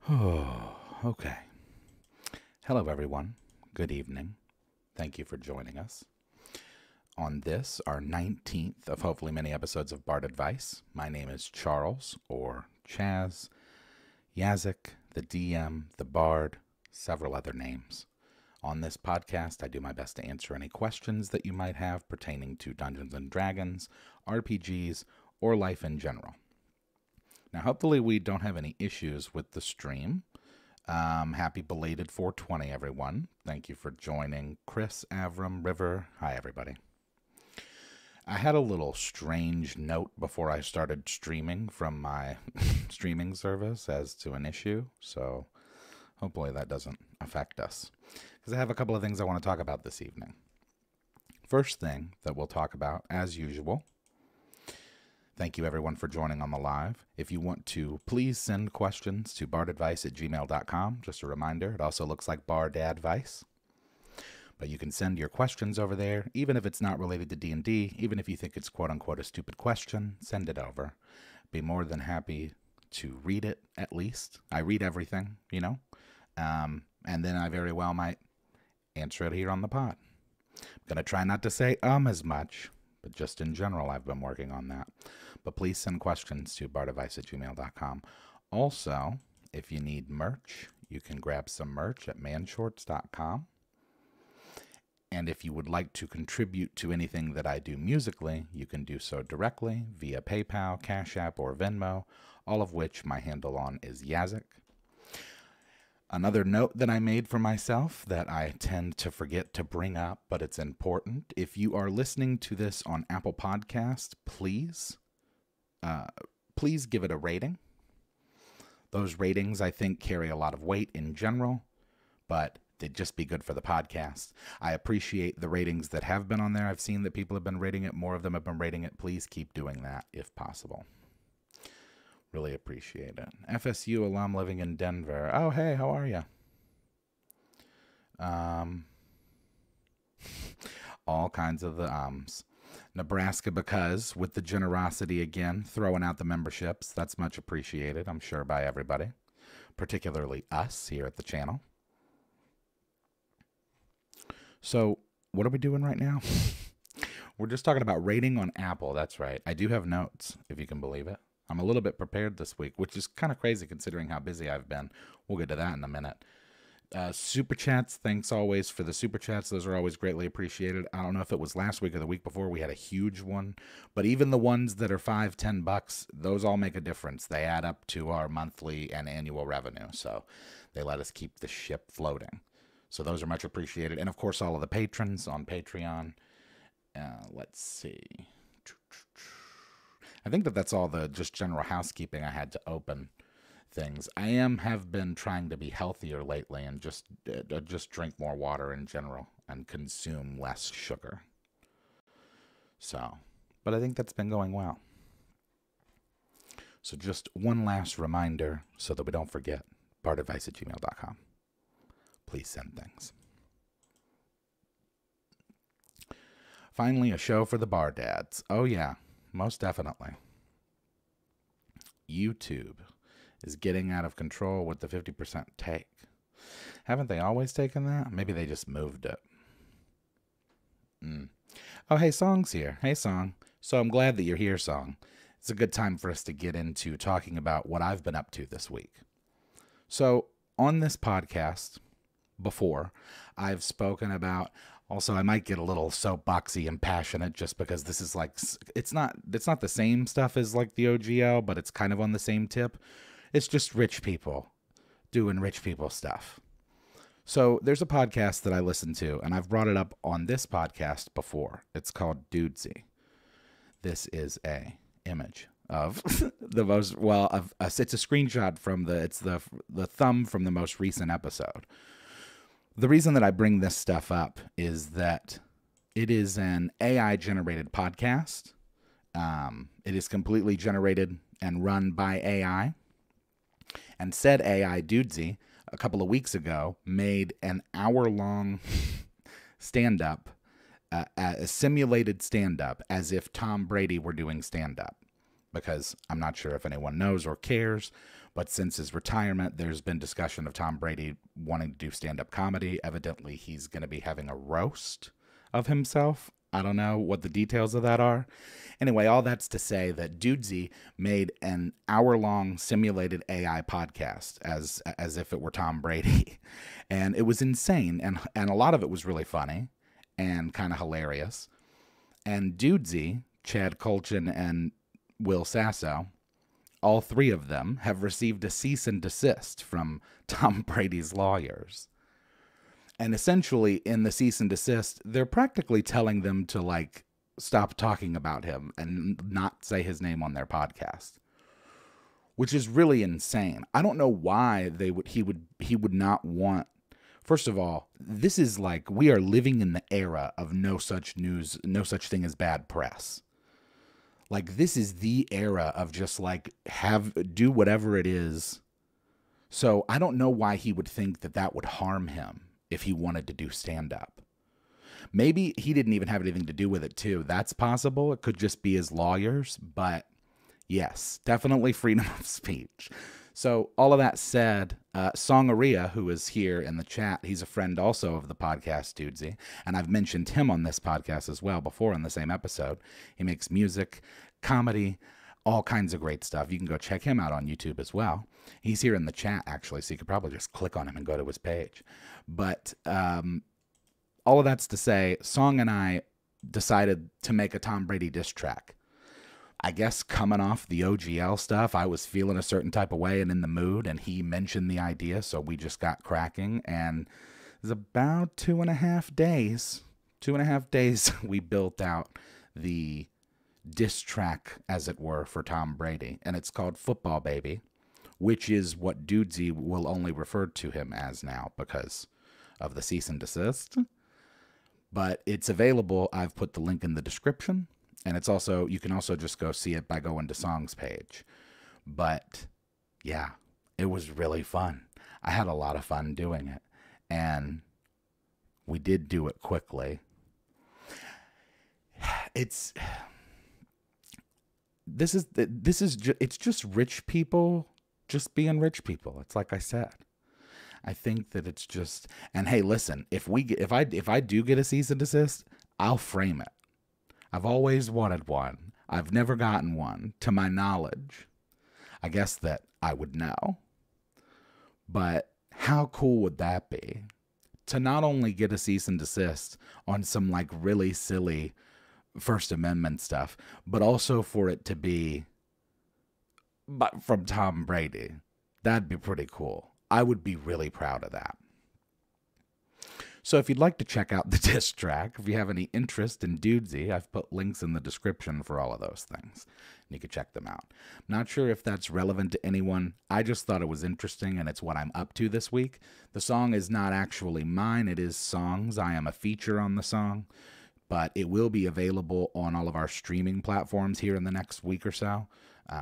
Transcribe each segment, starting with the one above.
Oh, okay. Hello, everyone. Good evening. Thank you for joining us on this, our 19th of hopefully many episodes of Bard Advice. My name is Charles, or Chaz, Yazik, the DM, the Bard, several other names. On this podcast, I do my best to answer any questions that you might have pertaining to Dungeons & Dragons, RPGs, or life in general. Now, hopefully we don't have any issues with the stream. Happy belated 420, everyone. Thank you for joining. Chris, Avram, River. Hi, everybody. I had a little strange note before I started streaming from my streaming service as to an issue, so hopefully that doesn't affect us. Because I have a couple of things I want to talk about this evening. First thing that we'll talk about, as usual, thank you everyone for joining on the live. If you want to, please send questions to bardadvice@gmail.com. Just a reminder, it also looks like bardadvice. But you can send your questions over there, even if it's not related to D&D, even if you think it's quote-unquote a stupid question, send it over. Be more than happy to read it, at least. I read everything, you know, and then I very well might answer it here on the pod. I'm going to try not to say as much, but just in general, I've been working on that. But please send questions to bardadvice@gmail.com. Also, if you need merch, you can grab some merch at manshorts.com. And if you would like to contribute to anything that I do musically, you can do so directly via PayPal, Cash App, or Venmo, all of which my handle on is Yazik. Another note that I made for myself that I tend to forget to bring up, but it's important. If you are listening to this on Apple Podcast, please give it a rating. Those ratings, I think, carry a lot of weight in general, but they'd just be good for the podcast. I appreciate the ratings that have been on there. I've seen that people have been rating it. More of them have been rating it. Please keep doing that if possible. Really appreciate it. FSU alum living in Denver. Oh, hey, how are you? All kinds of the ums. Nebraska because, with the generosity again, throwing out the memberships. That's much appreciated, I'm sure, by everybody. Particularly us here at the channel. So, what are we doing right now? We're just talking about rating on Apple. That's right. I do have notes, if you can believe it. I'm a little bit prepared this week, which is kind of crazy considering how busy I've been. We'll get to that in a minute. Super chats, thanks always for the super chats. Those are always greatly appreciated. I don't know if it was last week or the week before. We had a huge one. But even the ones that are $5, $10, those all make a difference. They add up to our monthly and annual revenue. So they let us keep the ship floating. So those are much appreciated. And, of course, all of the patrons on Patreon. Let's see. I think that's all the just general housekeeping I had to open things. I have been trying to be healthier lately and just drink more water in general and consume less sugar. So, but I think that's been going well. So just one last reminder so that we don't forget, bardadvice@gmail.com. Please send things. Finally, a show for the bar dads. Oh, yeah, most definitely. YouTube is getting out of control with the 50% take. Haven't they always taken that? Maybe they just moved it. Oh, hey, Song's here. Hey, Song. So I'm glad that you're here, Song. It's a good time for us to get into talking about what I've been up to this week. So on this podcast before, I've spoken about, also I might get a little soapboxy and passionate just because this is like, it's not the same stuff as like the OGL, but it's kind of on the same tip. It's just rich people doing rich people stuff. So there's a podcast that I listen to, and I've brought it up on this podcast before. It's called Dudesy. This is a image of the most, it's a screenshot from the thumb from the most recent episode. The reason that I bring this stuff up is that it is an AI-generated podcast. It is completely generated and run by AI. And said AI Dudesy a couple of weeks ago made an hour-long stand-up, a simulated stand-up, as if Tom Brady were doing stand-up. Because I'm not sure if anyone knows or cares, But since his retirement, there's been discussion of Tom Brady wanting to do stand-up comedy. Evidently, he's going to be having a roast of himself. I don't know what the details of that are. Anyway, all that's to say that Dudesy made an hour-long simulated AI podcast as if it were Tom Brady. And it was insane. And a lot of it was really funny and kind of hilarious. And Dudesy, Chad Kultgen, and Will Sasso, all three of them have received a cease and desist from Tom Brady's lawyers. And essentially, in the cease and desist, they're practically telling them to, like, stop talking about him and not say his name on their podcast, which is really insane. I don't know why he would not want. First of all, this is like, we are living in the era of no such thing as bad press. Like, this is the era of just, like, do whatever it is. So I don't know why he would think that would harm him if he wanted to do stand-up. Maybe he didn't even have anything to do with it, too. That's possible. It could just be his lawyers. But, yes, definitely freedom of speech. So, all of that said, Songaria, who is here in the chat, he's a friend also of the podcast Dudesy, and I've mentioned him on this podcast as well before in the same episode. He makes music, comedy, all kinds of great stuff. You can go check him out on YouTube as well. He's here in the chat, actually, so you could probably just click on him and go to his page. But all of that's to say, Song and I decided to make a Tom Brady diss track. I guess coming off the OGL stuff, I was feeling a certain type of way and in the mood, and he mentioned the idea, so we just got cracking, and it was about 2.5 days. 2.5 days we built out the diss track, as it were, for Tom Brady, and it's called Football Baby, which is what Dudesy will only refer to him as now because of the cease and desist. But it's available. I've put the link in the description. And it's also, you can also just go see it by going to Song's page. But yeah, it was really fun. I had a lot of fun doing it. And we did do it quickly. It's just rich people just being rich people. It's like I said. I think that it's just, and hey, listen, if I do get a cease and desist, I'll frame it. I've always wanted one. I've never gotten one, to my knowledge. I guess that I would know. But how cool would that be? To not only get a cease and desist on some like really silly First Amendment stuff, but also for it to be from Tom Brady. That'd be pretty cool. I would be really proud of that. So if you'd like to check out the diss track, if you have any interest in Dudesy, I've put links in the description for all of those things. And you can check them out. Not sure if that's relevant to anyone. I just thought it was interesting, and it's what I'm up to this week. The song is not actually mine. It is Song's. I am a feature on the song. But it will be available on all of our streaming platforms here in the next week or so.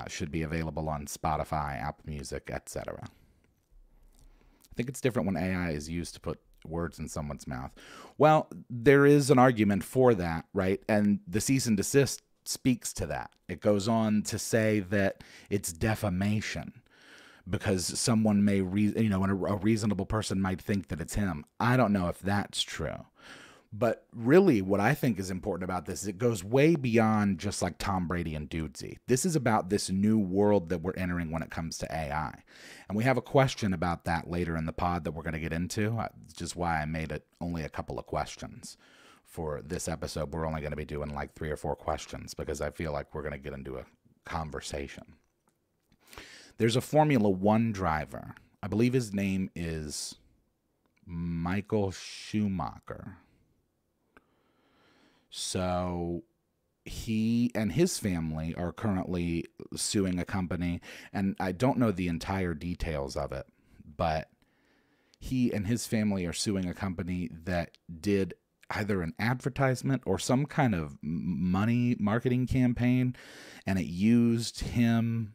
Should be available on Spotify, Apple Music, etc. I think it's different when AI is used to put words in someone's mouth. Well, there is an argument for that, right? And the cease and desist speaks to that. It goes on to say that it's defamation because someone may, a reasonable person might think that it's him. I don't know if that's true. But really what I think is important about this is it goes way beyond just like Tom Brady and Dudesy. This is about this new world that we're entering when it comes to AI. And we have a question about that later in the pod that we're going to get into. It's just why I made it only a couple of questions for this episode. We're only going to be doing like 3 or 4 questions because I feel like we're going to get into a conversation. There's a Formula One driver. I believe his name is Michael Schumacher. So he and his family are currently suing a company, and I don't know the entire details of it, but he and his family are suing a company that did either an advertisement or some kind of marketing campaign, and it used him,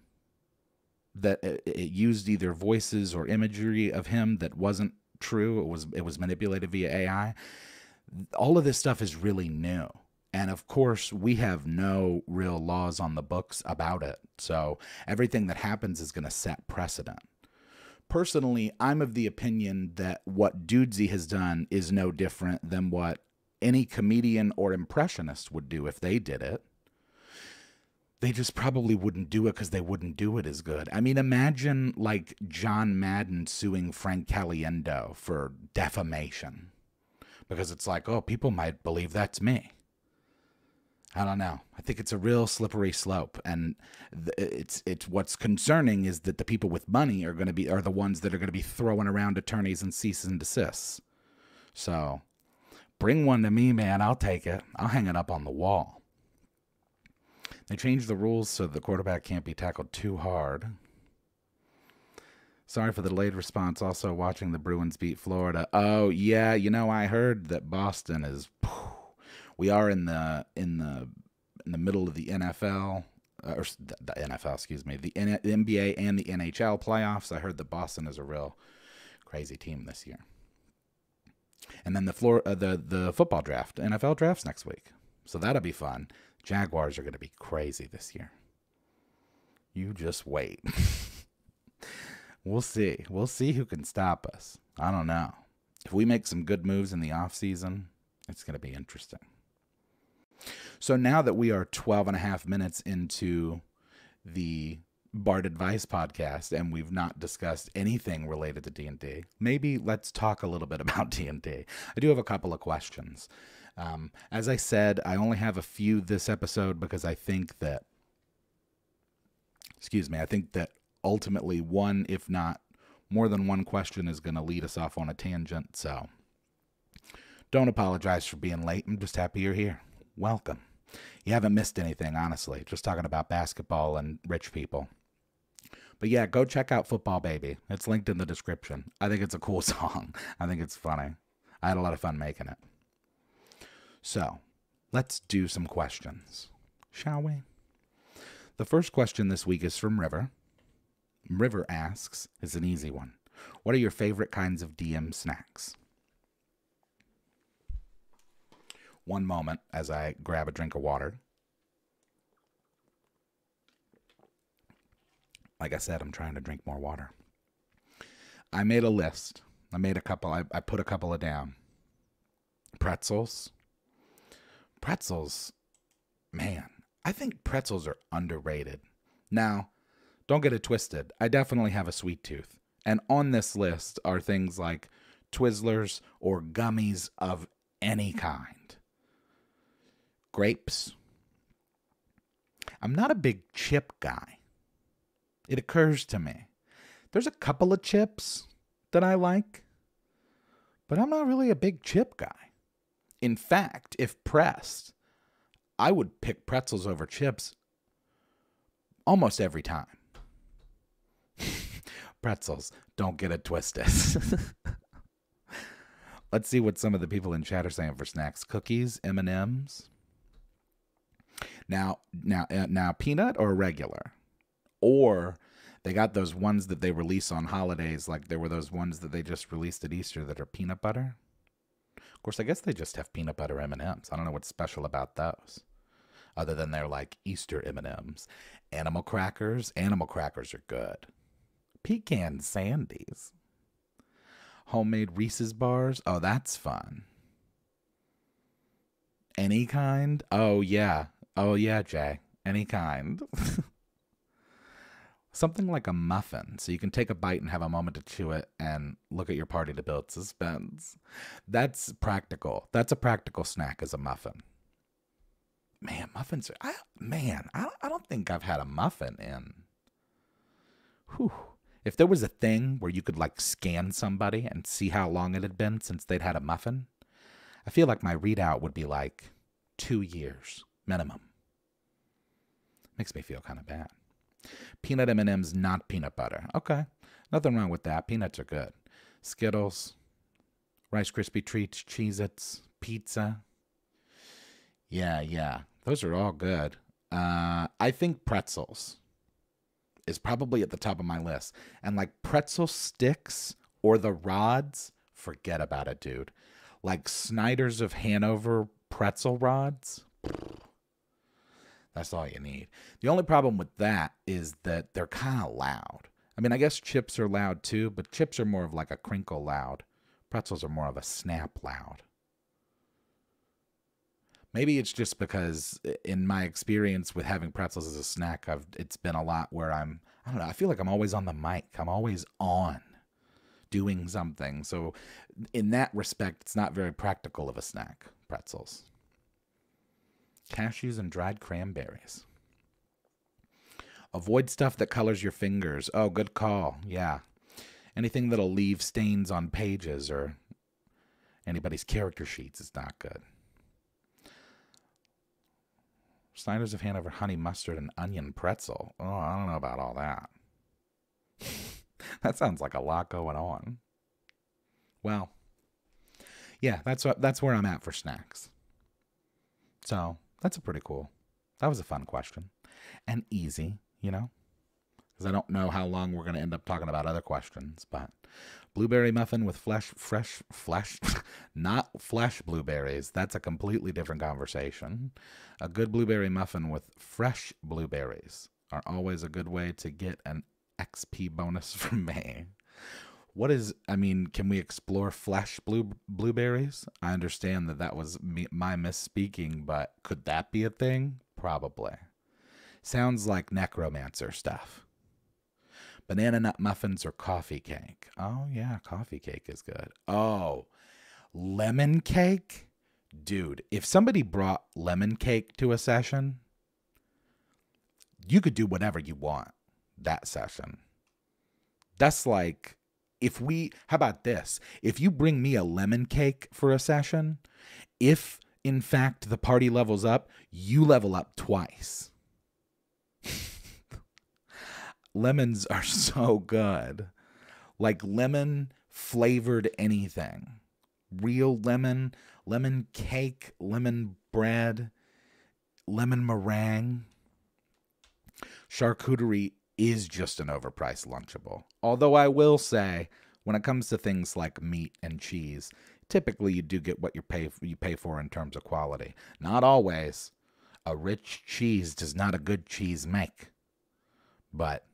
that it used either voices or imagery of him that wasn't true. It was manipulated via AI. All of this stuff is really new. And of course, we have no real laws on the books about it. So everything that happens is going to set precedent. Personally, I'm of the opinion that what Dudesy has done is no different than what any comedian or impressionist would do if they did it. They just probably wouldn't do it because they wouldn't do it as good. I mean, imagine like John Madden suing Frank Caliendo for defamation. Because it's like, oh, people might believe that's me. I don't know. I think it's a real slippery slope, and it's what's concerning is that the people with money are the ones that are going to be throwing around attorneys and cease and desists. So, bring one to me, man. I'll take it. I'll hang it up on the wall. They changed the rules so the quarterback can't be tackled too hard. Sorry for the delayed response. Also watching the Bruins beat Florida. Oh yeah, I heard that Boston is. We are in the middle of the NFL, or the NFL, excuse me, the NBA and the NHL playoffs. I heard that Boston is a real crazy team this year. And then the football draft, NFL drafts next week, so that'll be fun. Jaguars are going to be crazy this year. You just wait. We'll see. We'll see who can stop us. I don't know. If we make some good moves in the offseason, it's going to be interesting. So now that we are 12 and a half minutes into the Bard Advice podcast and we've not discussed anything related to D&D, maybe let's talk a little bit about D&D. I do have a couple of questions. As I said, I only have a few this episode because I think that ultimately one, if not more than one question is going to lead us off on a tangent. So don't apologize for being late. I'm just happy you're here. Welcome. You haven't missed anything, honestly. Just talking about basketball and rich people. But yeah, go check out Football Baby. It's linked in the description. I think it's a cool song. I think it's funny. I had a lot of fun making it. So, let's do some questions, shall we? The first question this week is from River. River asks, it's an easy one. What are your favorite kinds of DM snacks? One moment as I grab a drink of water. Like I said, I'm trying to drink more water. I made a list. I made a couple. I put a couple of down. Pretzels. Pretzels. Man, I think pretzels are underrated. Now, don't get it twisted. I definitely have a sweet tooth. And on this list are things like Twizzlers or gummies of any kind. Grapes. I'm not a big chip guy. It occurs to me. There's a couple of chips that I like, but I'm not really a big chip guy. In fact, if pressed, I would pick pretzels over chips almost every time. Pretzels, don't get it twisted. Let's see what some of the people in chat are saying for snacks. Cookies, M&Ms. Now, peanut or regular? Or they got those ones that they release on holidays, like there were those ones that they just released at Easter that are peanut butter. Of course, I guess they just have peanut butter M&Ms. I don't know what's special about those, other than they're like Easter M&Ms. Animal crackers. Animal crackers are good. Pecan Sandies. Homemade Reese's bars. Oh, that's fun. Any kind? Oh, yeah. Oh, yeah, Jay. Any kind. Something like a muffin, so you can take a bite and have a moment to chew it and look at your party to build suspense. That's practical. That's a practical snack as a muffin. Man, muffins are... I don't think I've had a muffin in... Whew. If there was a thing where you could, like, scan somebody and see how long it had been since they'd had a muffin, I feel like my readout would be, like, 2 years minimum. Makes me feel kind of bad. Peanut M&M's, not peanut butter. Okay. Nothing wrong with that. Peanuts are good. Skittles, Rice Krispie Treats, Cheez-Its, pizza. Yeah. Those are all good. I think pretzels is probably at the top of my list. And like pretzel sticks or the rods, forget about it, dude. Like Snyder's of Hanover pretzel rods. That's all you need. The only problem with that is that they're kind of loud. I mean, I guess chips are loud too, but chips are more of like a crinkle loud. Pretzels are more of a snap loud. Maybe it's just because in my experience with having pretzels as a snack, it's been a lot where I don't know, I feel like I'm always on the mic. I'm always on doing something. So in that respect, it's not very practical of a snack, pretzels. Cashews and dried cranberries. Avoid stuff that colors your fingers. Oh, good call. Yeah. Anything that'll leave stains on pages or anybody's character sheets is not good. Snyder's of Hanover honey mustard and onion pretzel. Oh, I don't know about all that. That sounds like a lot going on. Well, yeah, that's where I'm at for snacks. So that's a pretty cool. That was a fun question and easy, you know, because I don't know how long we're going to end up talking about other questions. But blueberry muffin with fresh, not flesh blueberries. That's a completely different conversation. A good blueberry muffin with fresh blueberries are always a good way to get an XP bonus from me. Can we explore flesh blueberries? I understand that was my misspeaking, but could that be a thing? Probably. Sounds like necromancer stuff. Banana nut muffins or coffee cake? Oh, yeah, coffee cake is good. Oh, lemon cake? Dude, if somebody brought lemon cake to a session, you could do whatever you want that session. That's like, how about this? If you bring me a lemon cake for a session, if in fact the party levels up, you level up twice. Lemons are so good. Like lemon flavored anything. Real lemon cake, lemon bread, lemon meringue. Charcuterie is just an overpriced Lunchable. Although I will say, when it comes to things like meat and cheese, typically you do get what you pay for in terms of quality. Not always. A rich cheese does not a good cheese make. But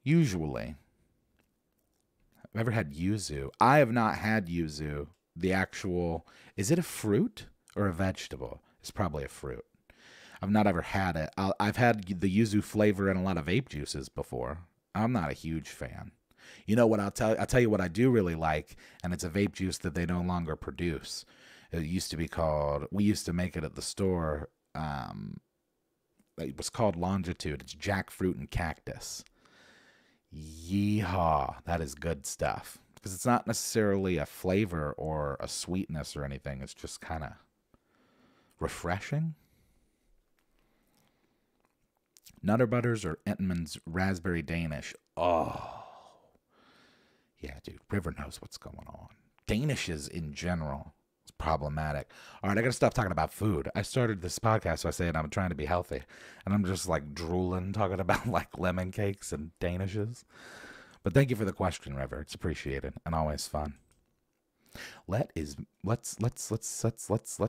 usually, I've ever had yuzu. I have not had yuzu. The actual, is it a fruit or a vegetable? It's probably a fruit. I've not ever had it. I've had the yuzu flavor in a lot of vape juices before. I'm not a huge fan. You know what I'll tell you what I do really like, and it's a vape juice that they no longer produce. It used to be called, we used to make it at the store. It was called Longitude. It's jackfruit and cactus. Yeehaw. That is good stuff. Because it's not necessarily a flavor or a sweetness or anything. It's just kind of refreshing. Nutter Butters or Entenmann's Raspberry Danish. Oh. Yeah, dude. River knows what's going on. Danishes in general is problematic. All right, I got to stop talking about food. I started this podcast by saying I'm trying to be healthy. And I'm just like drooling, talking about like lemon cakes and Danishes. But thank you for the question, River. It's appreciated and always fun. Let's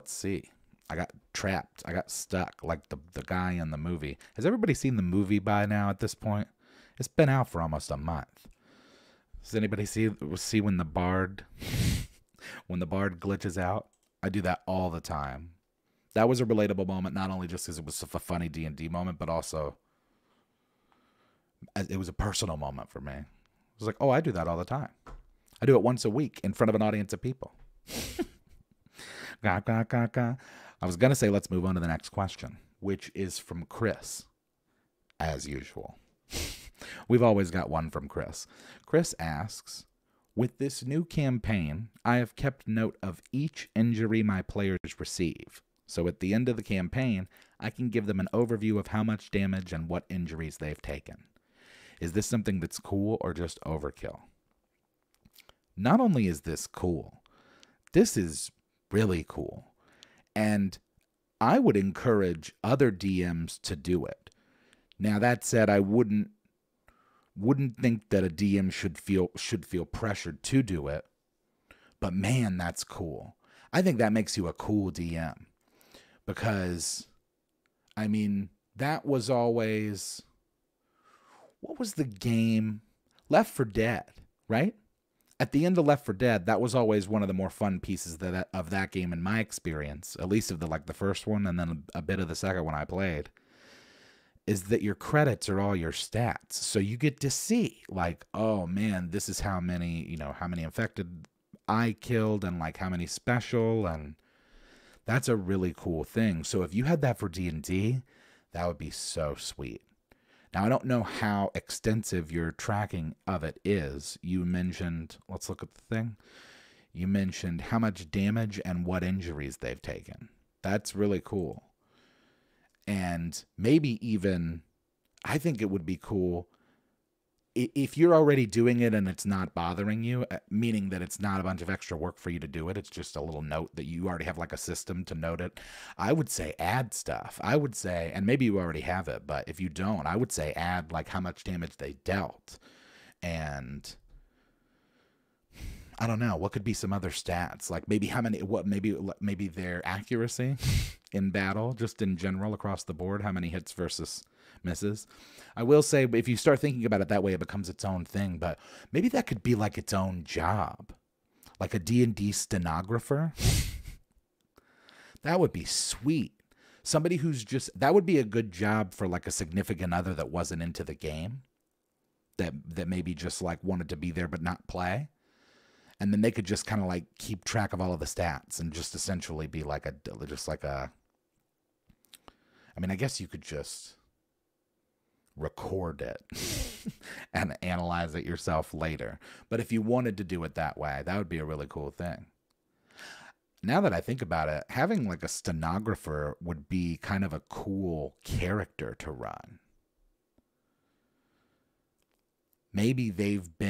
see. I got trapped. I got stuck like the guy in the movie. Has everybody seen the movie by now at this point? It's been out for almost a month. Does anybody see when the bard glitches out? I do that all the time. That was a relatable moment, not only just because it was a funny D&D moment, but also it was a personal moment for me. It was like, oh, I do that all the time. I do it once a week in front of an audience of people. I was going to say, let's move on to the next question, which is from Chris, as usual. We've always got one from Chris. Chris asks, with this new campaign, I have kept note of each injury my players receive. So at the end of the campaign, I can give them an overview of how much damage and what injuries they've taken. Is this something that's cool or just overkill? Not only is this cool, this is really cool. And I would encourage other DMs to do it. Now, that said, I wouldn't think that a DM should feel pressured to do it. But man, that's cool. I think that makes you a cool DM. Because, I mean, that was always, what was the game? Left 4 Dead, right? At the end of Left 4 Dead, that was always one of the more fun pieces of that game in my experience, at least of the first one and then a bit of the second one I played, is that your credits are all your stats. So you get to see, like, oh man, this is how many infected I killed and like how many special, and that's a really cool thing. So if you had that for D&D, that would be so sweet. Now, I don't know how extensive your tracking of it is. You mentioned, let's look at the thing. You mentioned how much damage and what injuries they've taken. That's really cool. And maybe even, I think it would be cool if you're already doing it and it's not bothering you, meaning that it's not a bunch of extra work for you to do it, it's just a little note that you already have like a system to note it. I would say add stuff. I would say, and maybe you already have it, but if you don't, I would say add like how much damage they dealt. And I don't know, what could be some other stats? Like maybe maybe their accuracy in battle, just in general across the board, how many hits versus misses. I will say, if you start thinking about it that way, it becomes its own thing, but maybe that could be like its own job, like a D&D stenographer. That would be sweet. Somebody that would be a good job for like a significant other that wasn't into the game, that maybe just like wanted to be there but not play. And then they could just kind of like keep track of all of the stats and just essentially be like I mean, I guess you could just record it and analyze it yourself later. But if you wanted to do it that way, that would be a really cool thing. Now that I think about it, having like a stenographer would be kind of a cool character to run. Maybe it'd be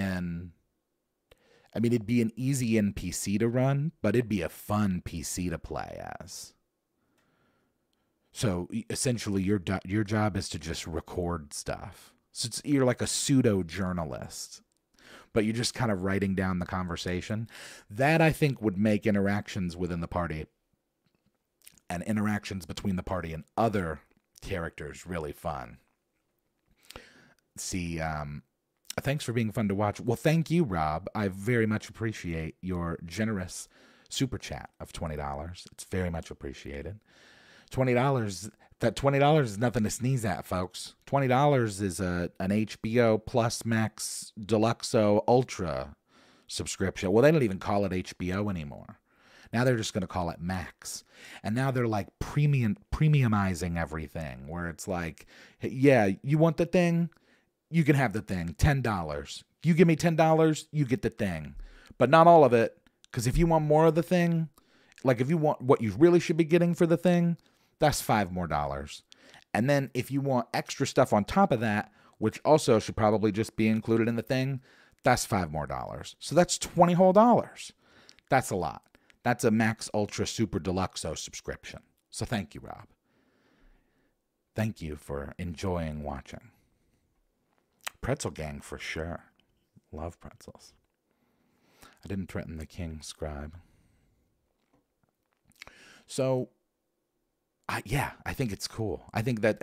an easy NPC to run, but it'd be a fun PC to play as. So essentially, your job is to just record stuff. So you're like a pseudo journalist, but you're just kind of writing down the conversation. That I think would make interactions within the party and interactions between the party and other characters really fun. See, thanks for being fun to watch. Well, thank you, Rob. I very much appreciate your generous super chat of $20. It's very much appreciated. $20, that $20 is nothing to sneeze at, folks. $20 is an HBO Plus Max Deluxo Ultra subscription. Well, they don't even call it HBO anymore. Now they're just going to call it Max. And now they're like premiumizing everything, where it's like, yeah, you want the thing? You can have the thing. $10. You give me $10, you get the thing. But not all of it, because if you want more of the thing, like if you want what you really should be getting for the thing, that's $5 more. And then if you want extra stuff on top of that, which also should probably just be included in the thing, that's $5 more. So that's $20 whole. That's a lot. That's a Max Ultra Super Deluxo subscription. So thank you, Rob. Thank you for enjoying watching. Pretzel Gang for sure. Love pretzels. I didn't threaten the king scribe. So, yeah, I think it's cool. I think that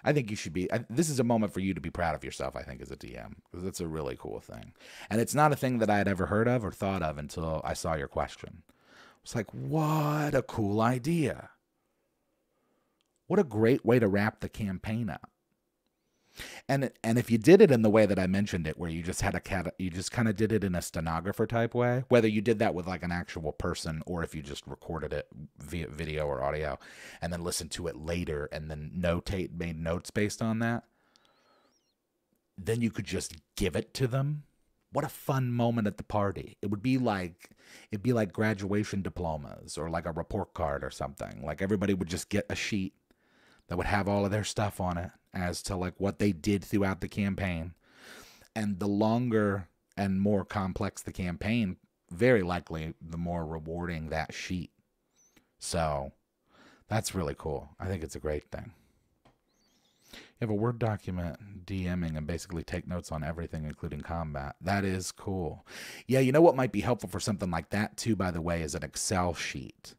I think you should be. This is a moment for you to be proud of yourself, I think, as a DM, because it's a really cool thing, and it's not a thing that I had ever heard of or thought of until I saw your question. It's like, what a cool idea! What a great way to wrap the campaign up. And if you did it in the way that I mentioned it, where you just had you just kind of did it in a stenographer type way, whether you did that with like an actual person or if you just recorded it via video or audio and then listened to it later and then made notes based on that, then you could just give it to them. What a fun moment at the party. It'd be like graduation diplomas or like a report card or something. Like everybody would just get a sheet that would have all of their stuff on it as to like what they did throughout the campaign. And the longer and more complex the campaign, very likely the more rewarding that sheet. So that's really cool. I think it's a great thing. You have a Word document DMing and basically take notes on everything, including combat. That is cool. Yeah, you know what might be helpful for something like that, too, by the way, is an Excel sheet.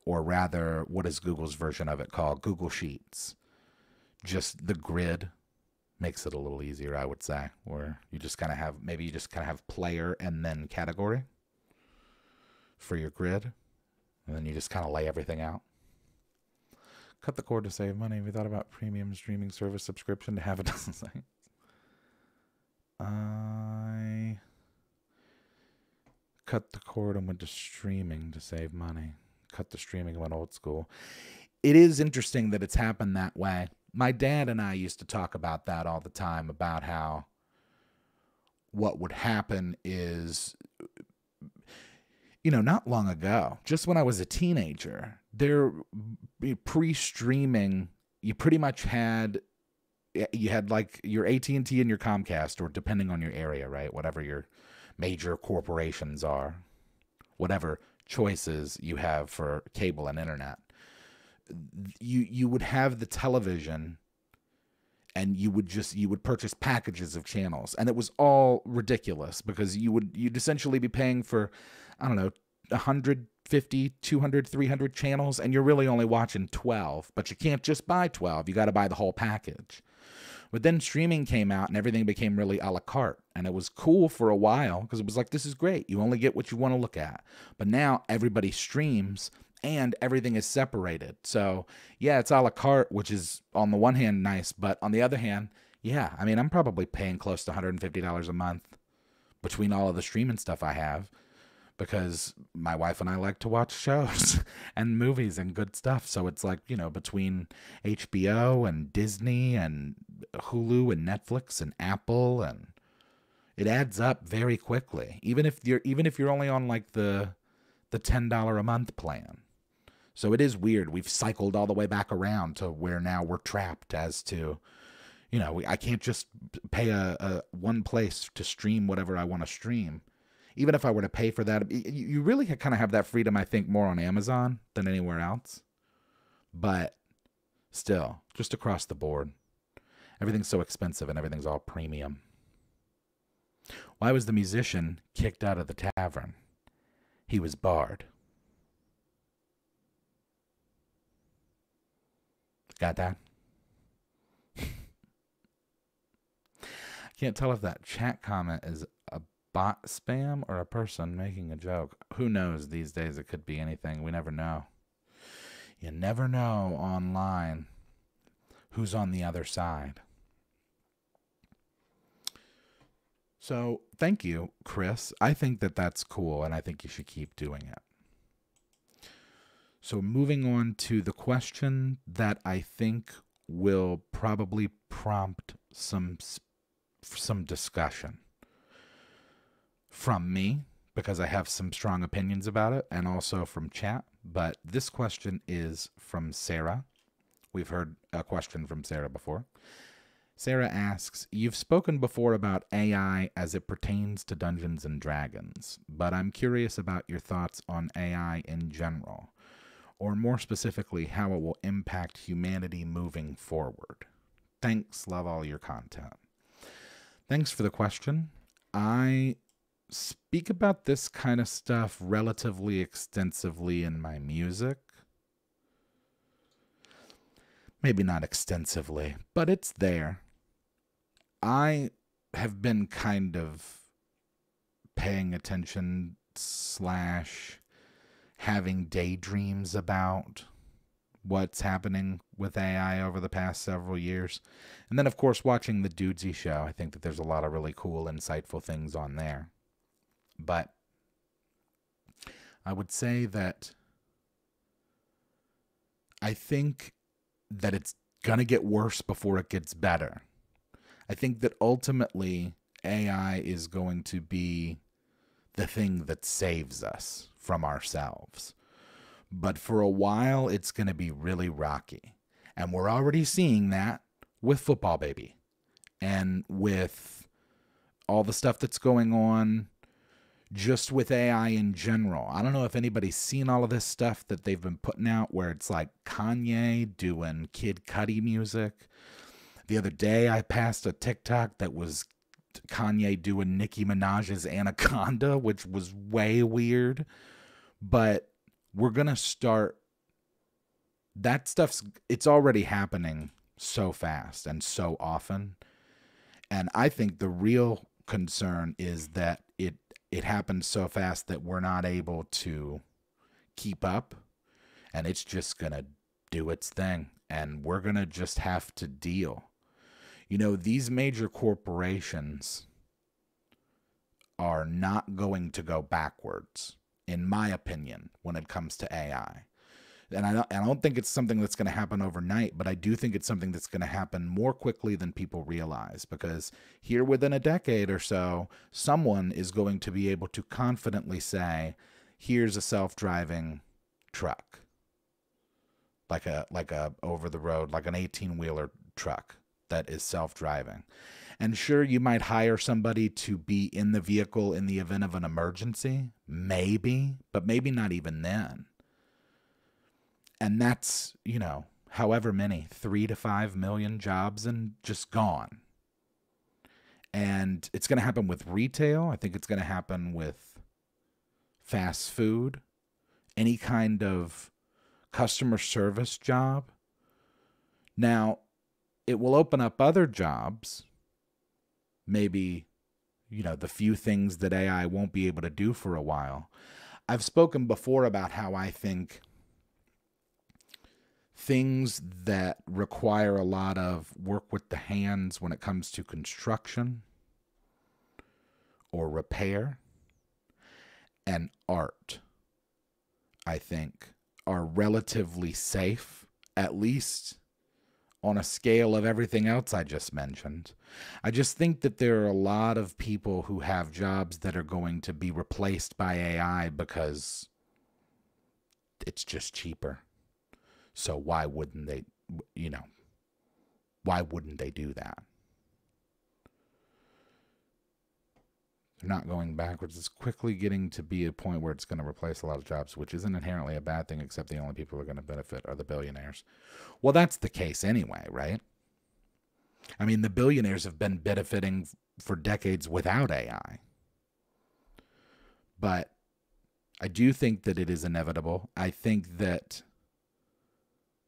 Or rather, what is Google's version of it called? Google Sheets. Just the grid makes it a little easier, I would say, where you just kind of have, maybe you just kind of have player and then category for your grid. And then you just kind of lay everything out. Cut the cord to save money. Have you thought about premium streaming service subscription to have a dozen sites? I cut the cord and went to streaming to save money. Cut the streaming and went old school. It is interesting that it's happened that way. My dad and I used to talk about that all the time, about how what would happen is, you know, not long ago, just when I was a teenager, there pre-streaming, you pretty much had, you had like your AT&T and your Comcast, or depending on your area, right? Whatever your major corporations are, whatever choices you have for cable and internet. You would have the television, and you would purchase packages of channels, and it was all ridiculous because you'd essentially be paying for, I don't know, 150, 200, 300 channels, and you're really only watching 12, but you can't just buy 12. You got to buy the whole package. But then streaming came out and everything became really a la carte, and it was cool for a while because it was like, this is great. You only get what you want to look at. But now everybody streams and everything is separated. So yeah, it's a la carte, which is on the one hand nice, but on the other hand, yeah, I mean, I'm probably paying close to $150 a month between all of the streaming stuff I have, because my wife and I like to watch shows and movies and good stuff. So it's like, you know, between HBO and Disney and Hulu and Netflix and Apple, and it adds up very quickly. Even if you're only on like the $10 a month plan. So it is weird. We've cycled all the way back around to where now we're trapped as to, you know, I can't just pay a one place to stream whatever I want to stream. Even if I were to pay for that, you really kind of have that freedom, I think, more on Amazon than anywhere else. But still, just across the board, everything's so expensive and everything's all premium. Why was the musician kicked out of the tavern? He was barred. Got that? I can't tell if that chat comment is a bot spam or a person making a joke. Who knows these days? It could be anything. We never know. You never know online who's on the other side. So thank you, Chris. I think that that's cool, and I think you should keep doing it. So moving on to the question that I think will probably prompt some discussion from me, because I have some strong opinions about it, and also from chat. But this question is from Sarah. We've heard a question from Sarah before. Sarah asks, you've spoken before about AI as it pertains to Dungeons and Dragons, but I'm curious about your thoughts on AI in general, or more specifically, how it will impact humanity moving forward. Thanks, love all your content. Thanks for the question. I speak about this kind of stuff relatively extensively in my music. Maybe not extensively, but it's there. I have been kind of paying attention / having daydreams about what's happening with AI over the past several years. And then, of course, watching the Dudesy show. I think that there's a lot of really cool, insightful things on there. But I would say that I think that it's going to get worse before it gets better. I think that ultimately AI is going to be the thing that saves us from ourselves. But for a while, it's going to be really rocky. And we're already seeing that with Football Baby and with all the stuff that's going on just with AI in general. I don't know if anybody's seen all of this stuff that they've been putting out where it's like Kanye doing Kid Cudi music. The other day, I passed a TikTok that was Kanye doing Nicki Minaj's Anaconda, which was way weird. But we're going to start, that stuff's, it's already happening so fast and so often. And I think the real concern is that it happens so fast that we're not able to keep up, and it's just going to do its thing, and we're going to just have to deal. You know, these major corporations are not going to go backwards, in my opinion, when it comes to AI. And I don't think it's something that's going to happen overnight, but I do think it's something that's going to happen more quickly than people realize, because here within a decade or so, someone is going to be able to confidently say, here's a self-driving truck, like a over the road, like an 18-wheeler truck that is self-driving. And sure, you might hire somebody to be in the vehicle in the event of an emergency, maybe, but maybe not even then. And that's, you know, however many, 3 to 5 million jobs and just gone. And it's going to happen with retail. I think it's going to happen with fast food, any kind of customer service job. Now, it will open up other jobs, maybe, you know, the few things that AI won't be able to do for a while. I've spoken before about how I think things that require a lot of work with the hands when it comes to construction or repair and art, I think, are relatively safe, at least on a scale of everything else I just mentioned. I just think that there are a lot of people who have jobs that are going to be replaced by AI because it's just cheaper. So why wouldn't they, you know, why wouldn't they do that? They're not going backwards. It's quickly getting to be a point where it's going to replace a lot of jobs, which isn't inherently a bad thing, except the only people who are going to benefit are the billionaires. Well, that's the case anyway, right? I mean, the billionaires have been benefiting for decades without AI. But I do think that it is inevitable. I think that,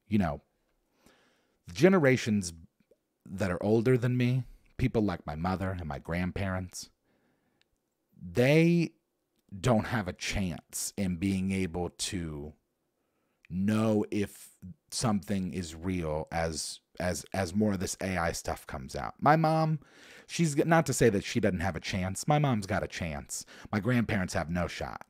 you know, generations that are older than me, people like my mother and my grandparents, they don't have a chance in being able to know if something is real as more of this AI stuff comes out. My mom, she's, not to say that she doesn't have a chance. My mom's got a chance. My grandparents have no shot.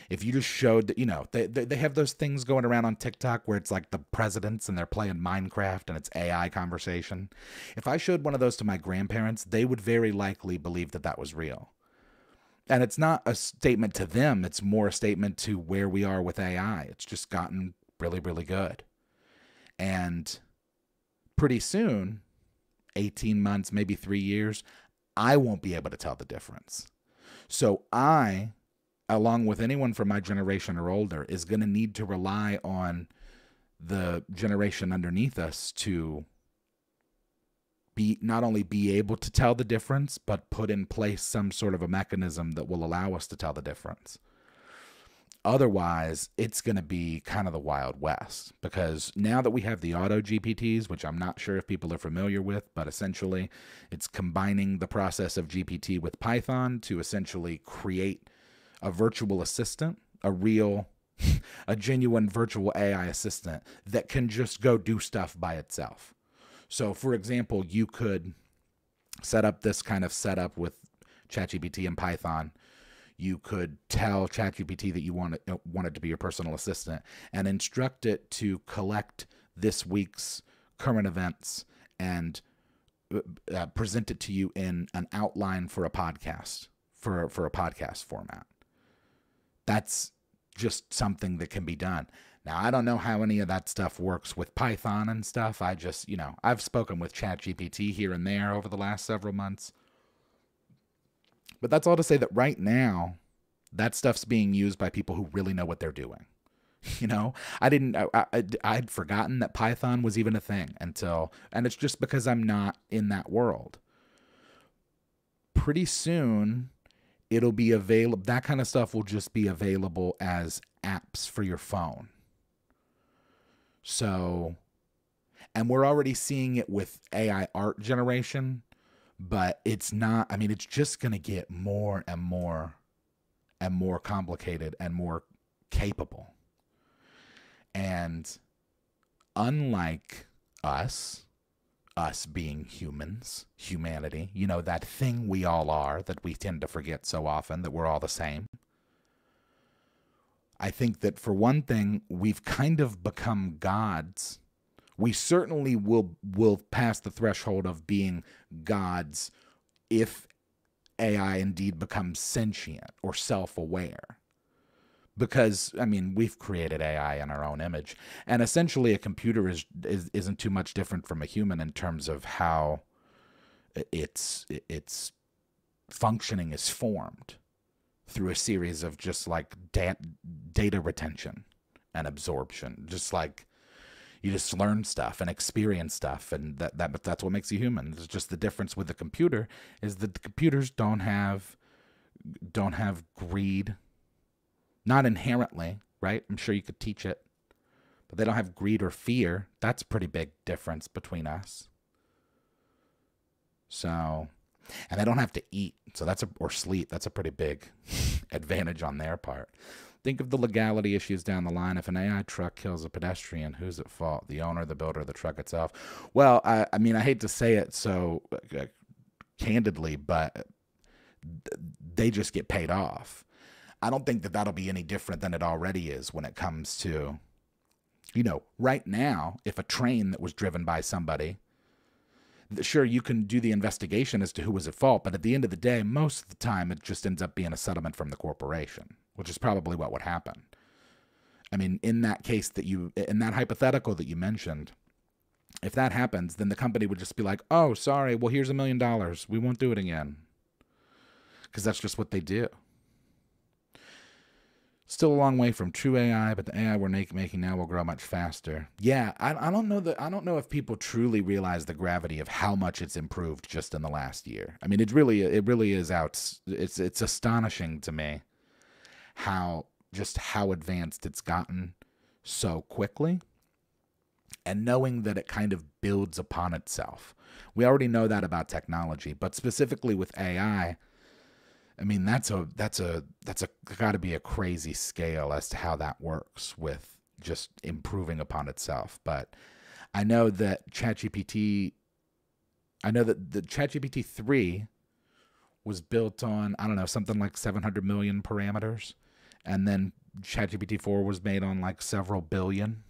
If you just showed that, you know, they have those things going around on TikTok where it's like the presidents and they're playing Minecraft and it's AI conversation. If I showed one of those to my grandparents, they would very likely believe that that was real. And it's not a statement to them. It's more a statement to where we are with AI. It's just gotten really, really good. And pretty soon, 18 months, maybe 3 years, I won't be able to tell the difference. So I, along with anyone from my generation or older, is going to need to rely on the generation underneath us to not only be able to tell the difference, but put in place some sort of a mechanism that will allow us to tell the difference. Otherwise, it's going to be kind of the Wild West, because now that we have the auto GPTs, which I'm not sure if people are familiar with, but essentially it's combining the process of GPT with Python to essentially create a virtual assistant, a genuine virtual AI assistant that can just go do stuff by itself. So, for example, you could set up this kind of setup with ChatGPT and Python. You could tell ChatGPT that you want it to be your personal assistant and instruct it to collect this week's current events and present it to you in an outline for a podcast, for a podcast format. That's just something that can be done. Now, I don't know how any of that stuff works with Python and stuff. I just, you know, I've spoken with ChatGPT here and there over the last several months. But that's all to say that right now, that stuff's being used by people who really know what they're doing. You know, I'd forgotten that Python was even a thing and it's just because I'm not in that world. Pretty soon, it'll be available. That kind of stuff will just be available as apps for your phone. So, and we're already seeing it with AI art generation, but it's not, I mean, it's just going to get more and more and more complicated and more capable. And unlike us being humans, humanity, you know, that thing we all are that we tend to forget so often, that we're all the same. I think that for one thing, we've kind of become gods. We certainly will pass the threshold of being gods if AI indeed becomes sentient or self-aware. Because, I mean, we've created AI in our own image. And essentially a computer isn't too much different from a human in terms of how its functioning is formed through a series of just like data retention and absorption. Just like you just learn stuff and experience stuff, and that's what makes you human. It's just the difference with the computer is that the computers don't have greed. Not inherently, right? I'm sure you could teach it, but they don't have greed or fear. That's a pretty big difference between us. So, and they don't have to eat, so or sleep. That's a pretty big advantage on their part. Think of the legality issues down the line. If an AI truck kills a pedestrian, who's at fault? The owner, the builder, the truck itself? Well, I mean, I hate to say it so candidly, but they just get paid off. I don't think that that'll be any different than it already is when it comes to, you know, right now, if a train that was driven by somebody, sure, you can do the investigation as to who was at fault, but at the end of the day, most of the time, it just ends up being a settlement from the corporation, which is probably what would happen. I mean, in that case in that hypothetical that you mentioned, if that happens, then the company would just be like, oh, sorry, well, here's $1 million. We won't do it again. Because that's just what they do. Still a long way from true AI, but the AI we're making now will grow much faster. Yeah, I don't know if people truly realize the gravity of how much it's improved just in the last year. I mean, it really is it's astonishing to me how advanced it's gotten so quickly, and knowing that it kind of builds upon itself. We already know that about technology, but specifically with AI, I mean, that's got to be a crazy scale as to how that works with just improving upon itself. But I know that the ChatGPT 3 was built on, I don't know, something like 700 million parameters. And then ChatGPT 4 was made on like several billion.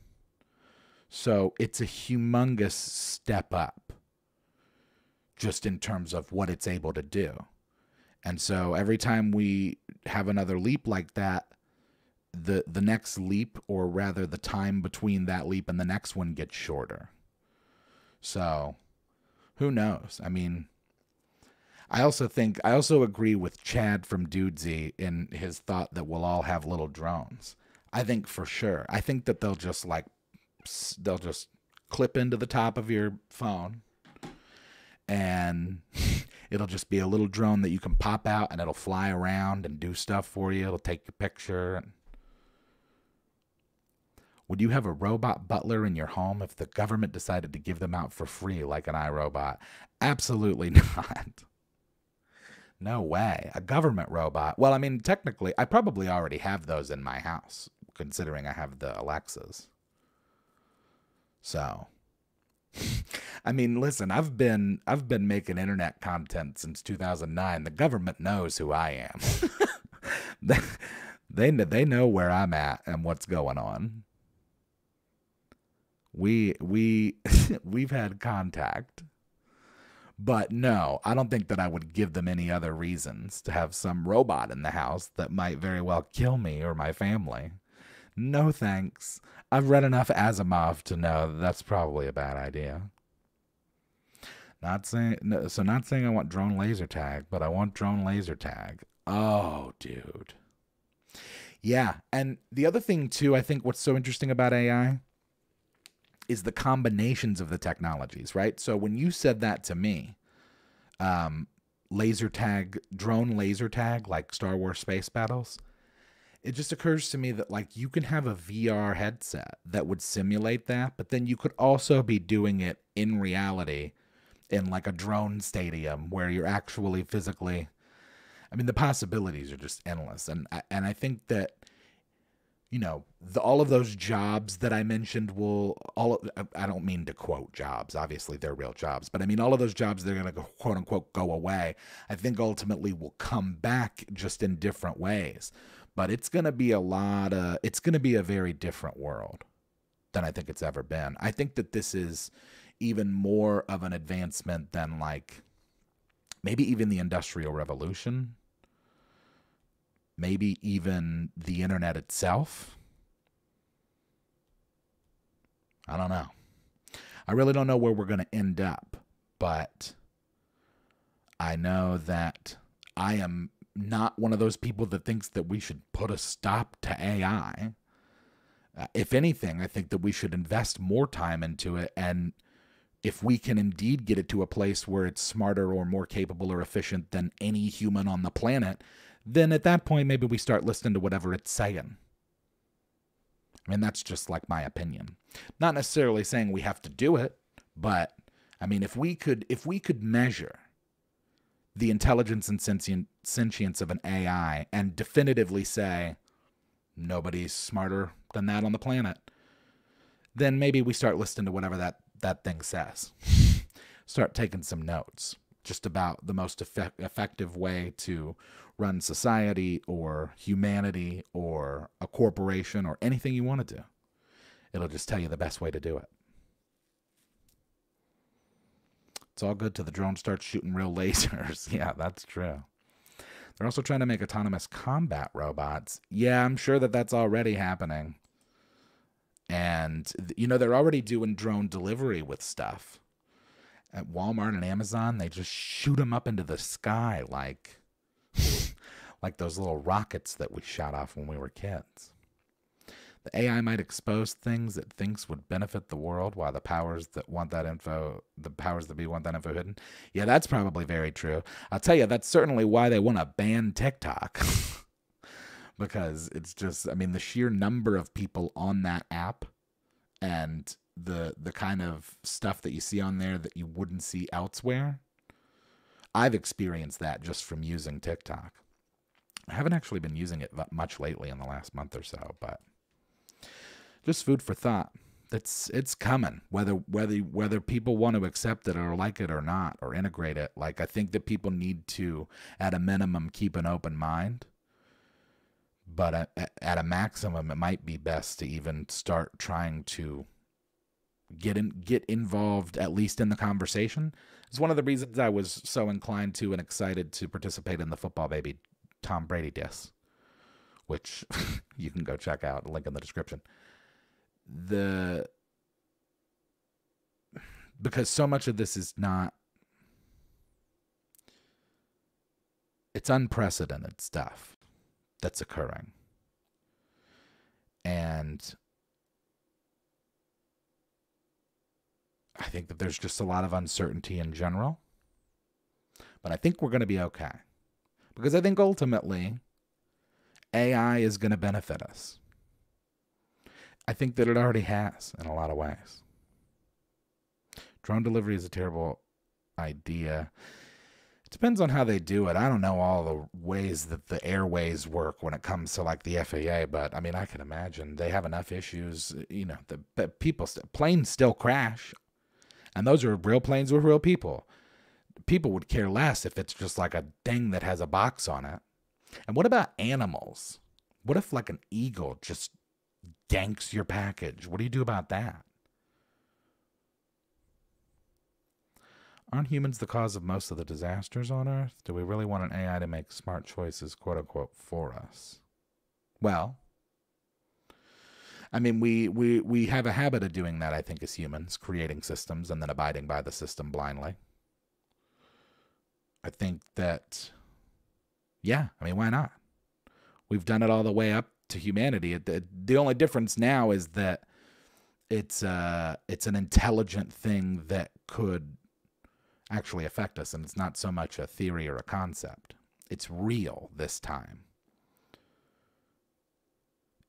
So it's a humongous step up just in terms of what it's able to do. And so every time we have another leap like that, the next leap, or rather the time between that leap and the next one, gets shorter. So who knows? I mean, I also agree with Chad from Dudesy in his thought that we'll all have little drones. I think for sure. I think that they'll just clip into the top of your phone, and it'll just be a little drone that you can pop out, and it'll fly around and do stuff for you. It'll take your picture. Would you have a robot butler in your home if the government decided to give them out for free like an iRobot? Absolutely not. No way. A government robot. Well, I mean, technically, I probably already have those in my house, considering I have the Alexas. So, I mean, listen, I've been making internet content since 2009. The government knows who I am. They know where I'm at and what's going on. We've had contact. But no, I don't think that I would give them any other reasons to have some robot in the house that might very well kill me or my family. No thanks. I've read enough Asimov to know that's probably a bad idea. Not saying I want drone laser tag, but I want drone laser tag. Oh, dude. Yeah. And the other thing, too, I think what's so interesting about AI is the combinations of the technologies, right? So when you said that to me, um, laser tag, drone laser tag, like Star Wars space battles, it just occurs to me that like you can have a VR headset that would simulate that, but then you could also be doing it in reality in like a drone stadium where you're actually physically. I mean, the possibilities are just endless, and I think that all of those jobs that I mentioned will I don't mean to quote jobs. Obviously, they're real jobs, but I mean all of those jobs they're going to quote unquote go away. I think ultimately will come back just in different ways, but it's going to be it's going to be a very different world than I think it's ever been. I think that this is even more of an advancement than like maybe even the Industrial Revolution, maybe even the internet itself. I don't know. I really don't know where we're going to end up, but I know that I am not one of those people that thinks that we should put a stop to AI. If anything, I think that we should invest more time into it, and if we can indeed get it to a place where it's smarter or more capable or efficient than any human on the planet, then at that point, maybe we start listening to whatever it's saying. I mean, that's just like my opinion. Not necessarily saying we have to do it, but I mean, if we could measure the intelligence and sentience of an AI and definitively say nobody's smarter than that on the planet, then maybe we start listening to whatever that thing says. Start taking some notes just about the most effective way to run society or humanity or a corporation or anything you want to do. It'll just tell you the best way to do it. It's all good till the drone starts shooting real lasers. Yeah, that's true. They're also trying to make autonomous combat robots. Yeah, I'm sure that that's already happening. And, they're already doing drone delivery with stuff. At Walmart and Amazon, they just shoot them up into the sky like those little rockets that we shot off when we were kids. The AI might expose things it thinks would benefit the world, while the powers that be want that info hidden. Yeah, that's probably very true. I'll tell you, that's certainly why they want to ban TikTok. Because it's just, I mean, the sheer number of people on that app and the kind of stuff that you see on there that you wouldn't see elsewhere. I've experienced that just from using TikTok. I haven't actually been using it much lately in the last month or so, but just food for thought. It's coming, whether people want to accept it or like it or not, or integrate it. Like, I think that people need to, at a minimum, keep an open mind. But at a maximum, it might be best to even start trying to get involved, at least in the conversation. It's one of the reasons I was so inclined to and excited to participate in the Football Baby Tom Brady diss, which you can go check out, link in the description. Because so much of this is not, it's unprecedented stuff that's occurring. And I think that there's just a lot of uncertainty in general. But I think we're going to be okay. Because I think ultimately, AI is going to benefit us. I think that it already has in a lot of ways. Drone delivery is a terrible idea. Depends on how they do it. I don't know all the ways that the airways work when it comes to like the FAA, but I mean, I can imagine they have enough issues. Planes still crash, and those are real planes with real people. People would care less if it's just like a thing that has a box on it. And what about animals? What if like an eagle just ganks your package? What do you do about that? Aren't humans the cause of most of the disasters on Earth? Do we really want an AI to make smart choices, quote unquote, for us? Well, I mean, we have a habit of doing that, I think, as humans, creating systems and then abiding by the system blindly. I think that, yeah, I mean, why not? We've done it all the way up to humanity. The only difference now is that it's an intelligent thing that could actually affect us, and it's not so much a theory or a concept. It's real this time.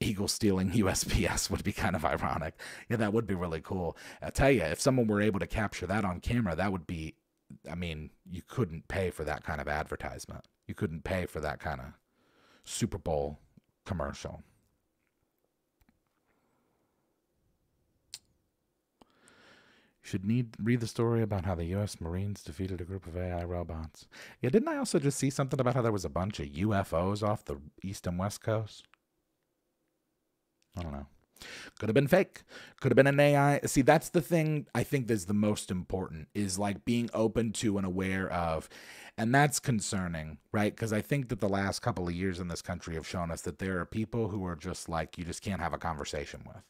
Eagle stealing USPS would be kind of ironic. Yeah, that would be really cool. I'll tell you, if someone were able to capture that on camera, that would be, I mean, you couldn't pay for that kind of advertisement. You couldn't pay for that kind of Super Bowl commercial. You should read the story about how the U.S. Marines defeated a group of AI robots. Yeah, didn't I also just see something about how there was a bunch of UFOs off the East and West Coast? I don't know. Could have been fake. Could have been an AI. See, that's the thing I think is the most important, is like being open to and aware of. And that's concerning, right? Because I think that the last couple of years in this country have shown us that there are people who are just like, you just can't have a conversation with.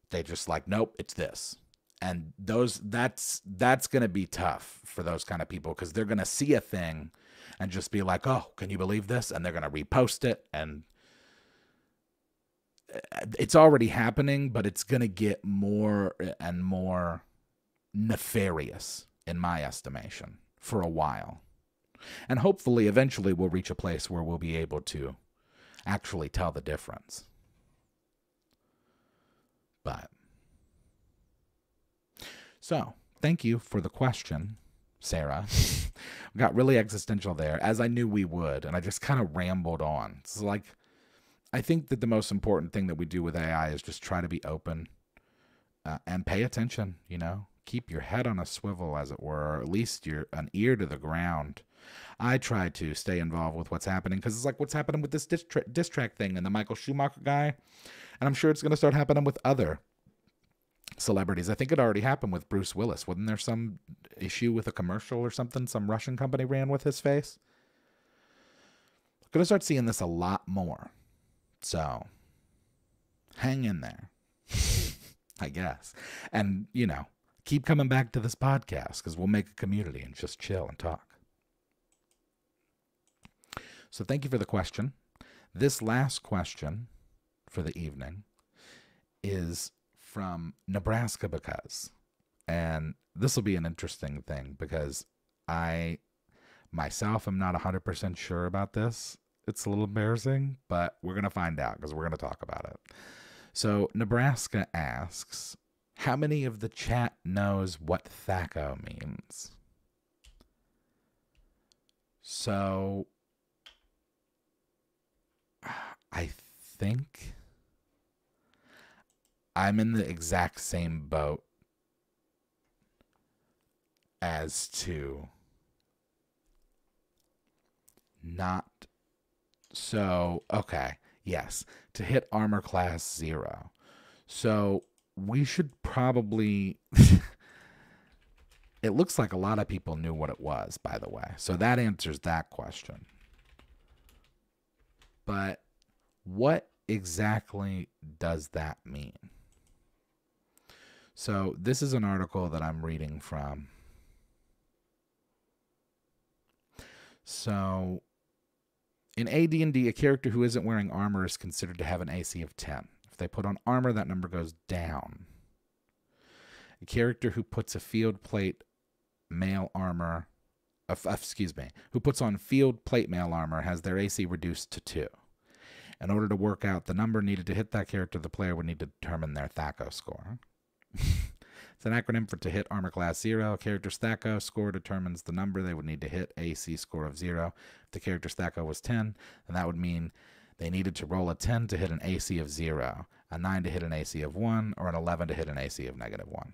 They just like, nope, it's this. And that's going to be tough for those kind of people, because they're going to see a thing and just be like, oh, can you believe this? And they're going to repost it, and it's already happening, but it's going to get more and more nefarious, in my estimation, for a while. And hopefully, eventually, we'll reach a place where we'll be able to actually tell the difference. But, so, thank you for the question, Sarah. We got really existential there, as I knew we would, and I just kind of rambled on. It's like, I think that the most important thing that we do with AI is just try to be open and pay attention, you know. Keep your head on a swivel, as it were, or at least an ear to the ground. I try to stay involved with what's happening, because it's like what's happening with this diss track thing and the Michael Schumacher guy, and I'm sure it's going to start happening with other celebrities. I think it already happened with Bruce Willis. Wasn't there some issue with a commercial or something some Russian company ran with his face? I'm going to start seeing this a lot more. So, hang in there, I guess. And, you know, keep coming back to this podcast, because we'll make a community and just chill and talk. So thank you for the question. This last question for the evening is from Nebraska because, and this will be an interesting thing because I myself am not 100% sure about this. It's a little embarrassing, but we're going to find out because we're going to talk about it. So Nebraska asks, how many of the chat knows what thaco means? So I think I'm in the exact same boat as to not. So, okay, yes, to hit armor class 0. So we should probably, it looks like a lot of people knew what it was, by the way. So that answers that question. But what exactly does that mean? So this is an article that I'm reading from. So in AD&D, a character who isn't wearing armor is considered to have an AC of 10. If they put on armor, that number goes down. A character who puts a field plate mail armor, who puts on field plate mail armor has their AC reduced to 2. In order to work out the number needed to hit that character, the player would need to determine their thaco score. It's an acronym for to hit armor class 0. A character's thaco score determines the number they would need to hit AC score of 0. If the character's thaco was 10, then that would mean they needed to roll a 10 to hit an AC of 0, a 9 to hit an AC of 1, or an 11 to hit an AC of -1.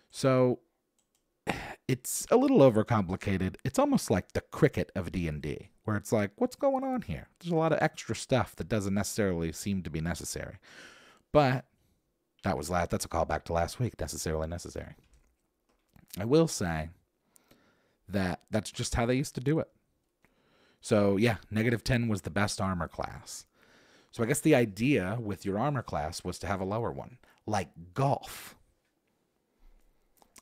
So it's a little overcomplicated. It's almost like the cricket of D&D, where it's like, what's going on here? There's a lot of extra stuff that doesn't necessarily seem to be necessary. But that's a callback to last week, necessarily necessary. I will say that that's just how they used to do it. So yeah, -10 was the best armor class. So I guess the idea with your armor class was to have a lower one, like golf.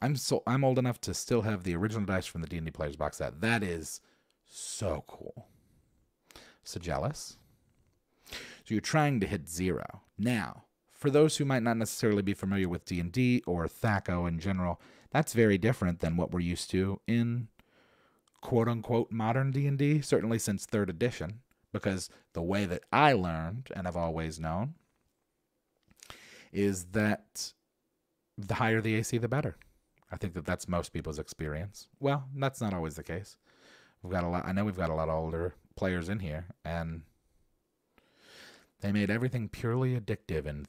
I'm old enough to still have the original dice from the D&D Players box set. That is so cool. So jealous. So you're trying to hit 0. Now, for those who might not necessarily be familiar with D&D or THAC0 in general, that's very different than what we're used to in quote-unquote modern D&D, certainly since 3rd edition, because the way that I learned and have always known is that the higher the AC, the better. I think that that's most people's experience. Well, that's not always the case. I know we've got a lot of older players in here, and they made everything purely addictive in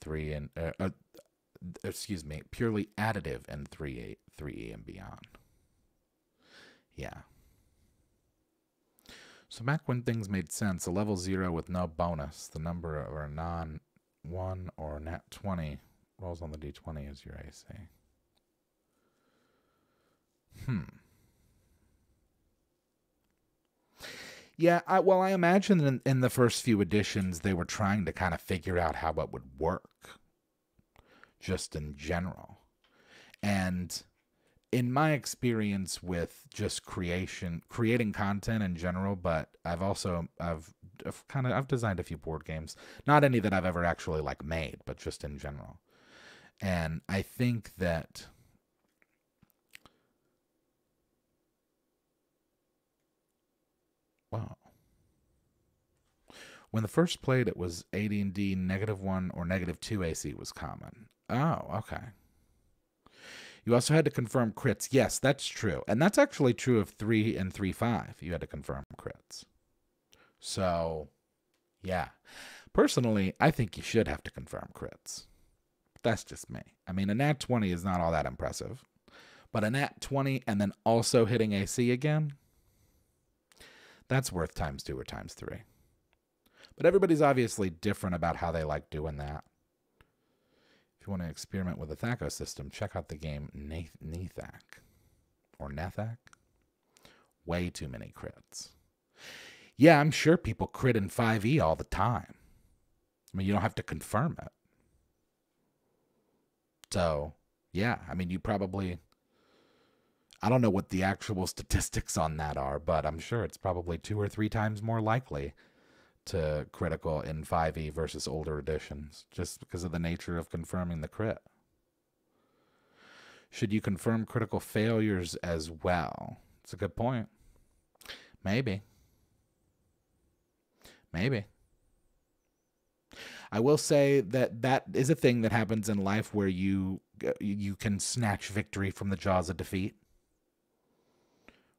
purely additive in 3E and beyond. Yeah. So back when things made sense, a level 0 with no bonus, the number of a non-1 or nat 20 rolls on the d20 is your AC. Yeah, I imagine in the first few editions they were trying to kind of figure out how it would work, just in general. And in my experience with just creating content in general, but I've designed a few board games, not any that I've ever actually like made, but just in general. And I think that wow. When the first played, it was AD&D -1 or -2 AC was common. Oh, okay. You also had to confirm crits. Yes, that's true. And that's actually true of 3 and 3.5. You had to confirm crits. So, yeah. Personally, I think you should have to confirm crits. That's just me. I mean, a nat 20 is not all that impressive. But a nat 20 and then also hitting AC again, that's worth ×2 or ×3. But everybody's obviously different about how they like doing that. If you want to experiment with a THAC0 system, check out the game Nethac. Or Nethac. Way too many crits. Yeah, I'm sure people crit in 5e all the time. I mean, you don't have to confirm it. So, yeah, I mean, you probably... I don't know what the actual statistics on that are, but I'm sure it's probably 2 or 3 times more likely to critical in 5e versus older editions, just because of the nature of confirming the crit. Should you confirm critical failures as well? It's a good point. Maybe. I will say that is a thing that happens in life where you can snatch victory from the jaws of defeat.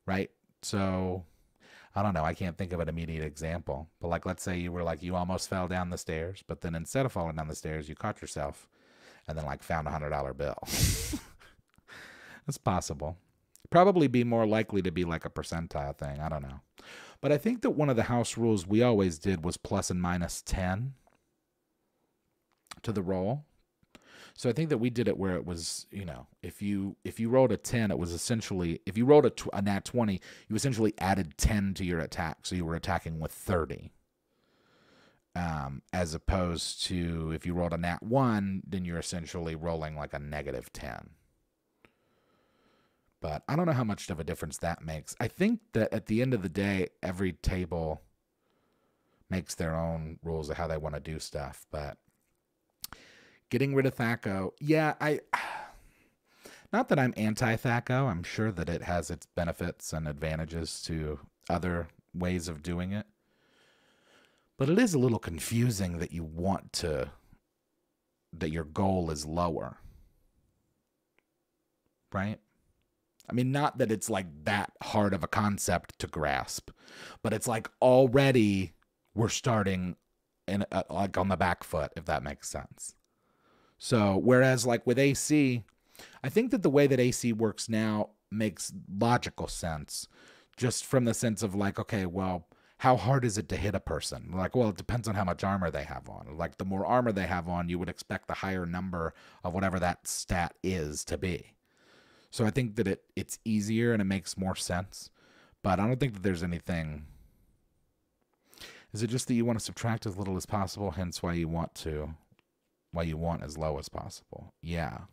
Right? So, I don't know. I can't think of an immediate example. But like, let's say you almost fell down the stairs, but then instead of falling down the stairs, you caught yourself and then like found a $100 bill. That's possible. Probably be more likely to be like a percentile thing. I don't know. But I think that one of the house rules we always did was plus and minus 10 to the roll. So I think that we did it where it was, if you rolled a 10, it was essentially, if you rolled a nat 20, you essentially added 10 to your attack. So you were attacking with 30. As opposed to if you rolled a nat 1, then you're essentially rolling like a -10. But I don't know how much of a difference that makes. I think that at the end of the day, every table makes their own rules of how they want to do stuff. But getting rid of THAC0, yeah, not that I'm anti-THAC0. I'm sure that it has its benefits and advantages to other ways of doing it. But it is a little confusing that that your goal is lower. Right? I mean, not that it's like that hard of a concept to grasp, but it's like already we're starting like on the back foot, if that makes sense. So, whereas like with AC, I think that the way that AC works now makes logical sense, just from the sense of like, okay, well, how hard is it to hit a person? Like, well, it depends on how much armor they have on. Like, the more armor they have on, you would expect the higher number of whatever that stat is to be. So I think that it's easier and it makes more sense, but I don't think that there's anything. Is it just that you want to subtract as little as possible, hence why you want as low as possible? Yeah.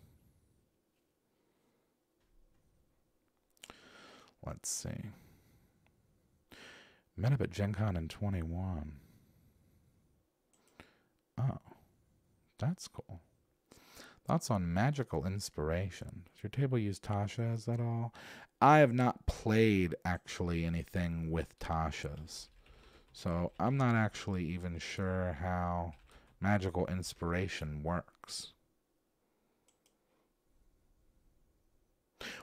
Let's see. Met up at Gen Con in 21. Oh, that's cool. Thoughts on magical inspiration. Does your table use Tasha's at all? I have not played, actually, anything with Tasha's. So I'm not actually even sure how magical inspiration works.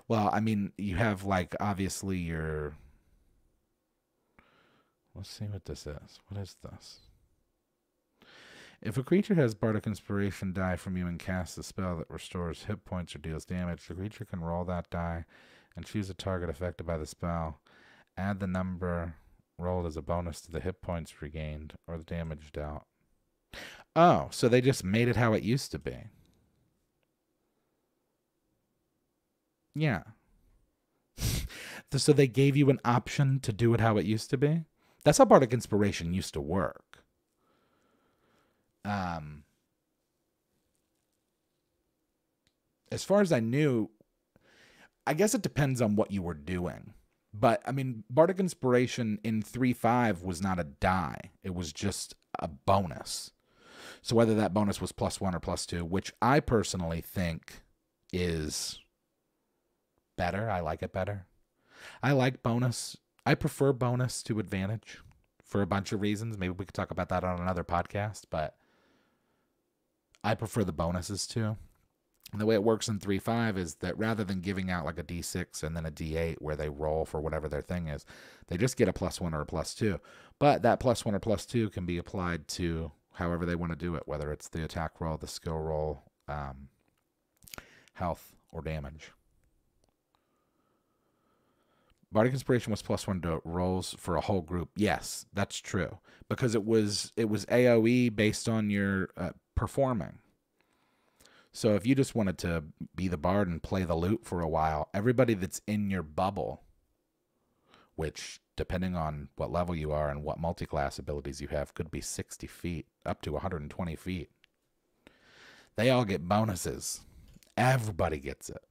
Well, I mean, you have, like, obviously your... Let's see what this is. What is this? If a creature has Bardic Inspiration die from you and casts a spell that restores hit points or deals damage, the creature can roll that die and choose a target affected by the spell. Add the number rolled as a bonus to the hit points regained or the damage dealt. Oh, so they just made it how it used to be. Yeah. So they gave you an option to do it how it used to be? That's how Bardic Inspiration used to work. As far as I knew, I guess it depends on what you were doing. But, I mean, Bardic Inspiration in 3.5 was not a die. It was just a bonus. So whether that bonus was +1 or +2, which I personally think is better. I like it better. I like bonus. I prefer bonus to advantage for a bunch of reasons. Maybe we could talk about that on another podcast, but I prefer the bonuses too. And the way it works in 3.5 is that rather than giving out like a D6 and then a D8 where they roll for whatever their thing is, they just get a +1 or a +2. But that +1 or +2 can be applied to however they want to do it, whether it's the attack roll, the skill roll, health, or damage. Bardic Inspiration was +1 to rolls for a whole group. Yes, that's true. Because it was AoE based on your performing. So if you just wanted to be the bard and play the lute for a while, everybody that's in your bubble, which depending on what level you are and what multi-class abilities you have, could be 60 feet, up to 120 feet. They all get bonuses. Everybody gets it.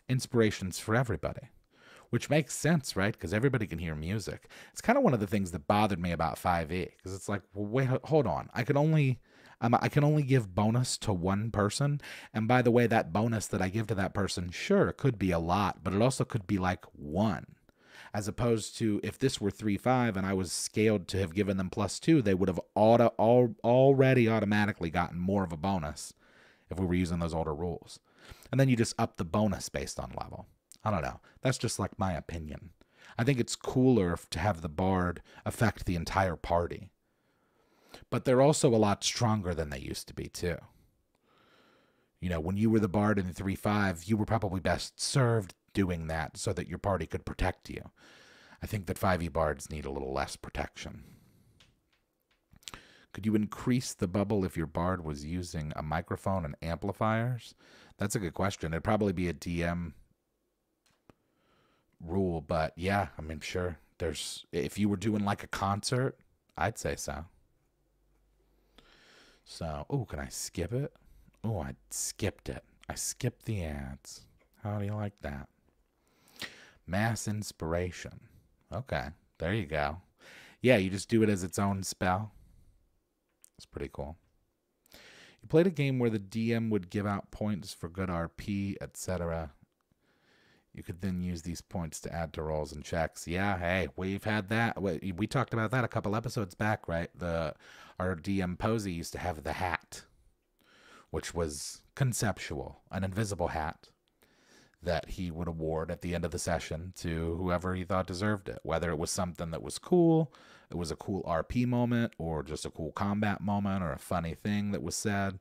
Inspirations for everybody. Which makes sense, right? Because everybody can hear music. It's kind of one of the things that bothered me about 5e. Because it's like, well, wait, hold on. I can only give bonus to one person. And by the way, that bonus that I give to that person, sure, it could be a lot. But it also could be like 1. As opposed to if this were 3.5 and I was scaled to have given them +2, they would have already automatically gotten more of a bonus if we were using those older rules. And then you just up the bonus based on level. I don't know. That's just like my opinion. I think it's cooler to have the bard affect the entire party. But they're also a lot stronger than they used to be, too. You know, when you were the bard in 3.5, you were probably best served doing that so that your party could protect you. I think that 5e bards need a little less protection. Could you increase the bubble if your bard was using a microphone and amplifiers? That's a good question. It'd probably be a DM rule, but yeah, I mean, sure. If you were doing like a concert, I'd say so. So, oh, can I skip it? Oh, I skipped it. I skipped the ads. How do you like that? Mass inspiration. Okay, there you go. Yeah, you just do it as its own spell. It's pretty cool. You played a game where the DM would give out points for good RP, etc. You could then use these points to add to rolls and checks. Yeah, hey, we've had that. We talked about that a couple episodes back, right? Our DM Posey used to have the hat, which was conceptual, an invisible hat that he would award at the end of the session to whoever he thought deserved it. Whether it was something that was cool, it was a cool RP moment, or just a cool combat moment, or a funny thing that was said.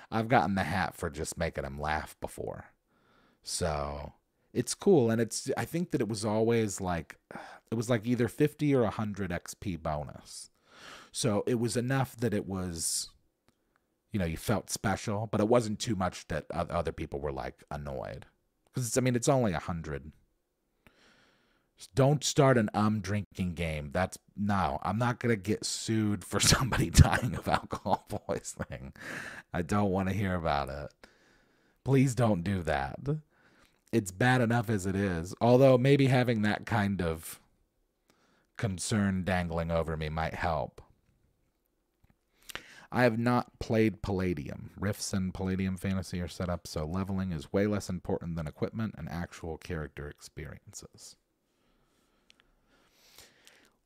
I've gotten the hat for just making him laugh before. So it's cool, and I think that it was always like, either 50 or 100 XP bonus. So it was enough that it was, you know, you felt special, but it wasn't too much that other people were like annoyed. Because it's only 100. Don't start an drinking game. No, I'm not going to get sued for somebody dying of alcohol poisoning. I don't want to hear about it. Please don't do that. It's bad enough as it is. Although maybe having that kind of concern dangling over me might help. I have not played Palladium. Rifts and Palladium Fantasy are set up so leveling is way less important than equipment and actual character experiences.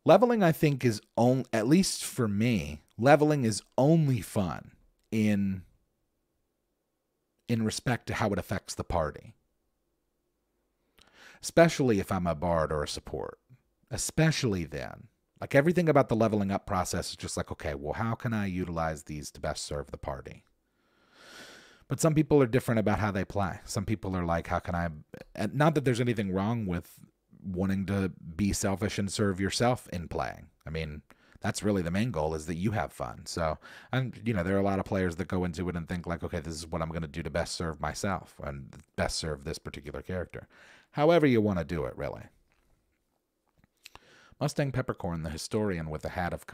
Leveling, I think, is only, at least for me, leveling is only fun in respect to how it affects the party. Especially if I'm a bard or a support. Especially then. Like, everything about the leveling up process is just like, okay, well, how can I utilize these to best serve the party? But some people are different about how they play. Some people are like, how can I... And not that there's anything wrong with wanting to be selfish and serve yourself in playing. I mean, that's really the main goal, is that you have fun. So, there are a lot of players that go into it and think like, okay, this is what I'm going to do to best serve myself and best serve this particular character. However you want to do it, really. Mustang Peppercorn, the historian with a hat of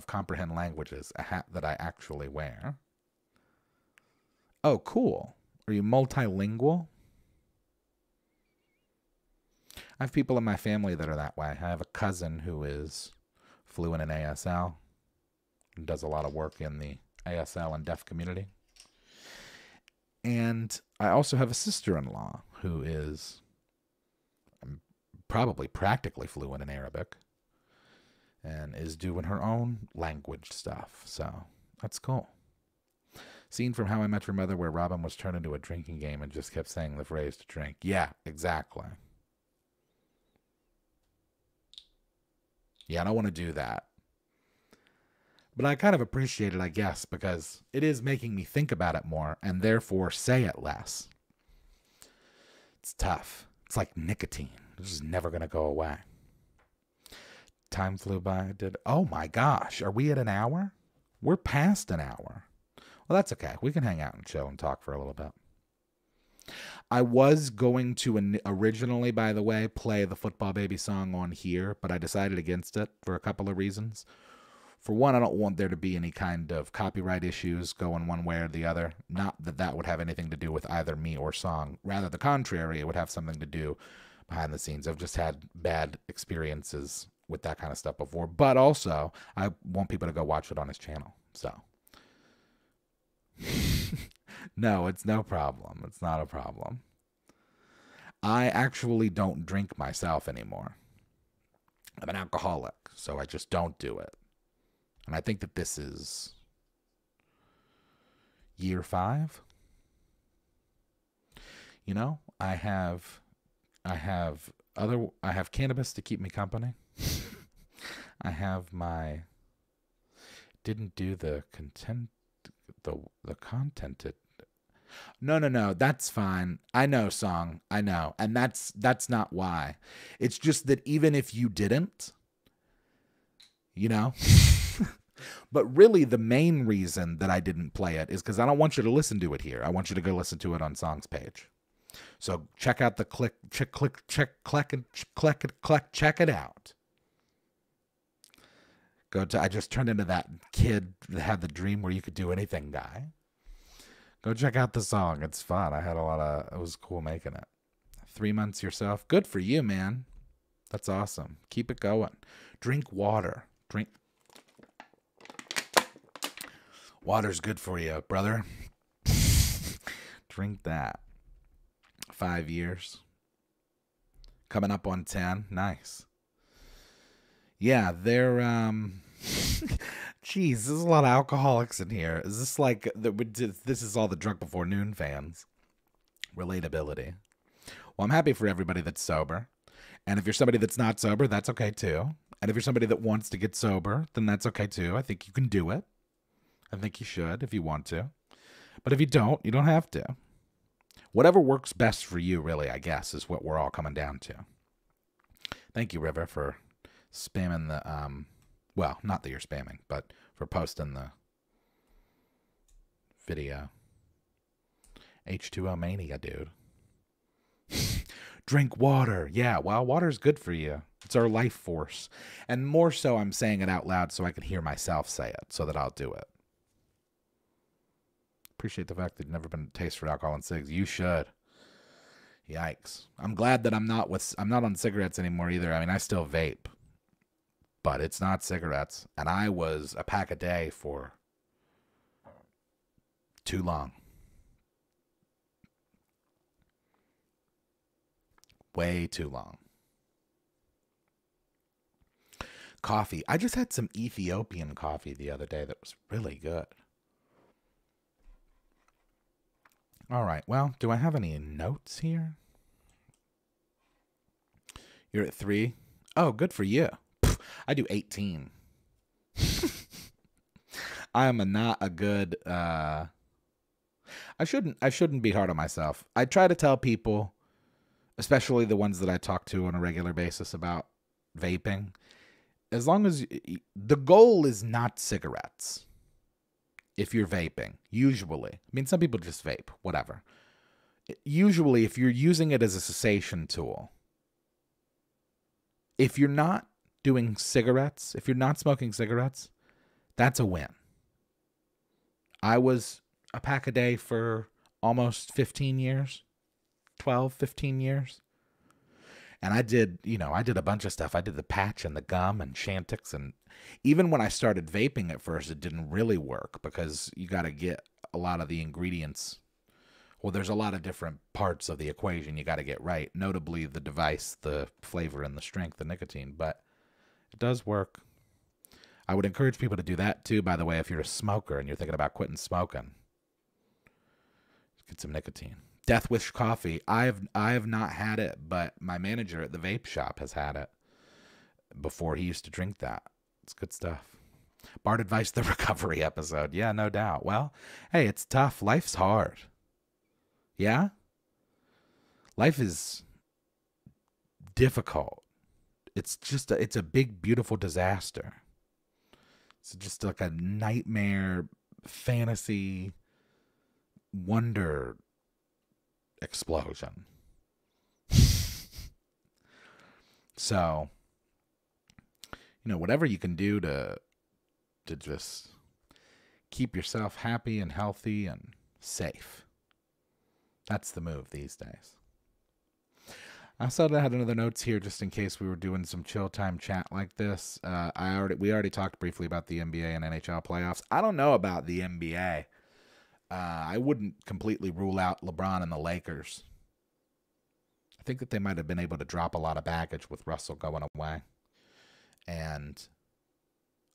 comprehend languages, a hat that I actually wear. Oh, cool. Are you multilingual? I have people in my family that are that way. I have a cousin who is fluent in ASL and does a lot of work in the ASL and deaf community. And I also have a sister-in-law who is probably practically fluent in Arabic and is doing her own language stuff. So that's cool. Scene from How I Met Your Mother where Robin was turned into a drinking game and just kept saying the phrase to drink. Yeah, exactly. Yeah, I don't want to do that. But I kind of appreciate it, I guess, because it is making me think about it more and therefore say it less. It's tough. It's like nicotine. It's just never going to go away. Time flew by. Oh my gosh. Are we at an hour? We're past an hour. Well, that's okay. We can hang out and chill and talk for a little bit. I was going to originally, by the way, play the Football Baby song on here, but I decided against it for a couple of reasons. For one, I don't want there to be any kind of copyright issues going one way or the other. Not that that would have anything to do with either me or song. Rather, the contrary, it would have something to do behind the scenes. I've just had bad experiences with that kind of stuff before. But also, I want people to go watch it on his channel. So, no, it's no problem. It's not a problem. I actually don't drink myself anymore. I'm an alcoholic, so I just don't do it. And I think that this is year 5. You know, I have cannabis to keep me company. I have didn't do the contented. No, that's fine. I know, song. I know. And that's not why. It's just that even if you didn't, you know, but really the main reason that I didn't play it is because I don't want you to listen to it here. I want you to go listen to it on Song's page. So check out the check it out. I just turned into that kid that had the dream where you could do anything guy. Go check out the song. It's fun. It was cool making it. 3 months yourself. Good for you, man. That's awesome. Keep it going. Drink water. Water's good for you, brother. Drink that. 5 years. Coming up on 10. Nice. Yeah, they're, Jeez, there's a lot of alcoholics in here. Is this like, this is all the Drunk Before Noon fans? Relatability. Well, I'm happy for everybody that's sober. And if you're somebody that's not sober, that's okay too. And if you're somebody that wants to get sober, then that's okay too. I think you can do it. I think you should if you want to. But if you don't, you don't have to. Whatever works best for you, really, I guess, is what we're all coming down to. Thank you, River, for spamming the, well, not that you're spamming, but for posting the video. H2O mania, dude. Drink water. Yeah, well, water's good for you. It's our life force. And more so, I'm saying it out loud so I can hear myself say it, so that I'll do it. Appreciate the fact that you've never been a taste for alcohol and cigs. You should. Yikes. I'm glad that I'm not on cigarettes anymore either. I mean, I still vape, but it's not cigarettes. And I was a pack a day for Too long. Way too long. Coffee. I just had some Ethiopian coffee the other day that was really good. All right. Well, do I have any notes here? You're at 3? Oh, good for you. I do 18. I am not a good I shouldn't be hard on myself. I try to tell people, especially the ones that I talk to on a regular basis about vaping, as long as the goal is not cigarettes. If you're vaping, usually. I mean, some people just vape, whatever. Usually, if you're using it as a cessation tool, if you're not doing cigarettes, if you're not smoking cigarettes, that's a win. I was a pack a day for almost 15 years, 12, 15 years. And I did a bunch of stuff. I did the patch and the gum and Chantix. And even when I started vaping at first, it didn't really work because you got to get a lot of the ingredients. Well, there's a lot of different parts of the equation you got to get right, notably the device, the flavor, and the strength, the nicotine. But it does work. I would encourage people to do that too, by the way, if you're a smoker and you're thinking about quitting smoking. Get some nicotine. Death Wish coffee. I have not had it, but my manager at the vape shop has had it before. He used to drink that. It's good stuff. Bardadvice, the recovery episode. Yeah, no doubt. Well, hey, it's tough. Life's hard. Yeah? Life is difficult. It's just it's a big, beautiful disaster. It's just like a nightmare, fantasy, wonder explosion. So, whatever you can do to just keep yourself happy and healthy and safe. That's the move these days. I thought I had another notes here just in case we were doing some chill time chat like this. We already talked briefly about the NBA and NHL playoffs. I don't know about the NBA. I wouldn't completely rule out LeBron and the Lakers. I think that they might have been able to drop a lot of baggage with Russell going away. And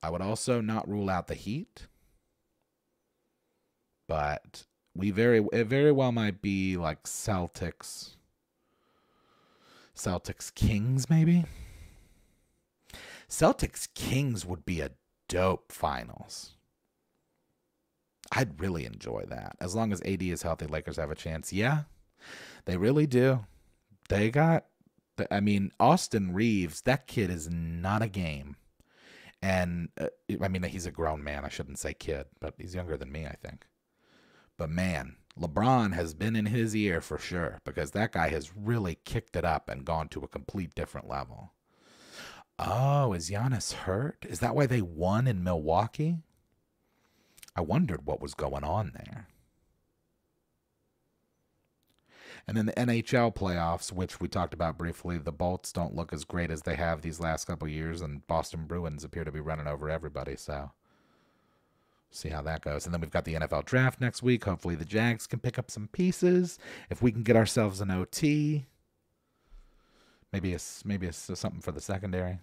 I would also not rule out the Heat. But it very well might be like Celtics Kings, maybe? Celtics Kings would be a dope finals. I'd really enjoy that. As long as AD is healthy, Lakers have a chance. Yeah, they really do. Austin Reeves, that kid is not a game. And, he's a grown man. I shouldn't say kid, but he's younger than me, I think. But, man, LeBron has been in his ear for sure because that guy has really kicked it up and gone to a complete different level. Oh, is Giannis hurt? Is that why they won in Milwaukee? I wondered what was going on there. And then the NHL playoffs, which we talked about briefly, the Bolts don't look as great as they have these last couple of years, and Boston Bruins appear to be running over everybody, so see how that goes. And then we've got the NFL draft next week. Hopefully the Jags can pick up some pieces. If we can get ourselves an OT, maybe it's something for the secondary.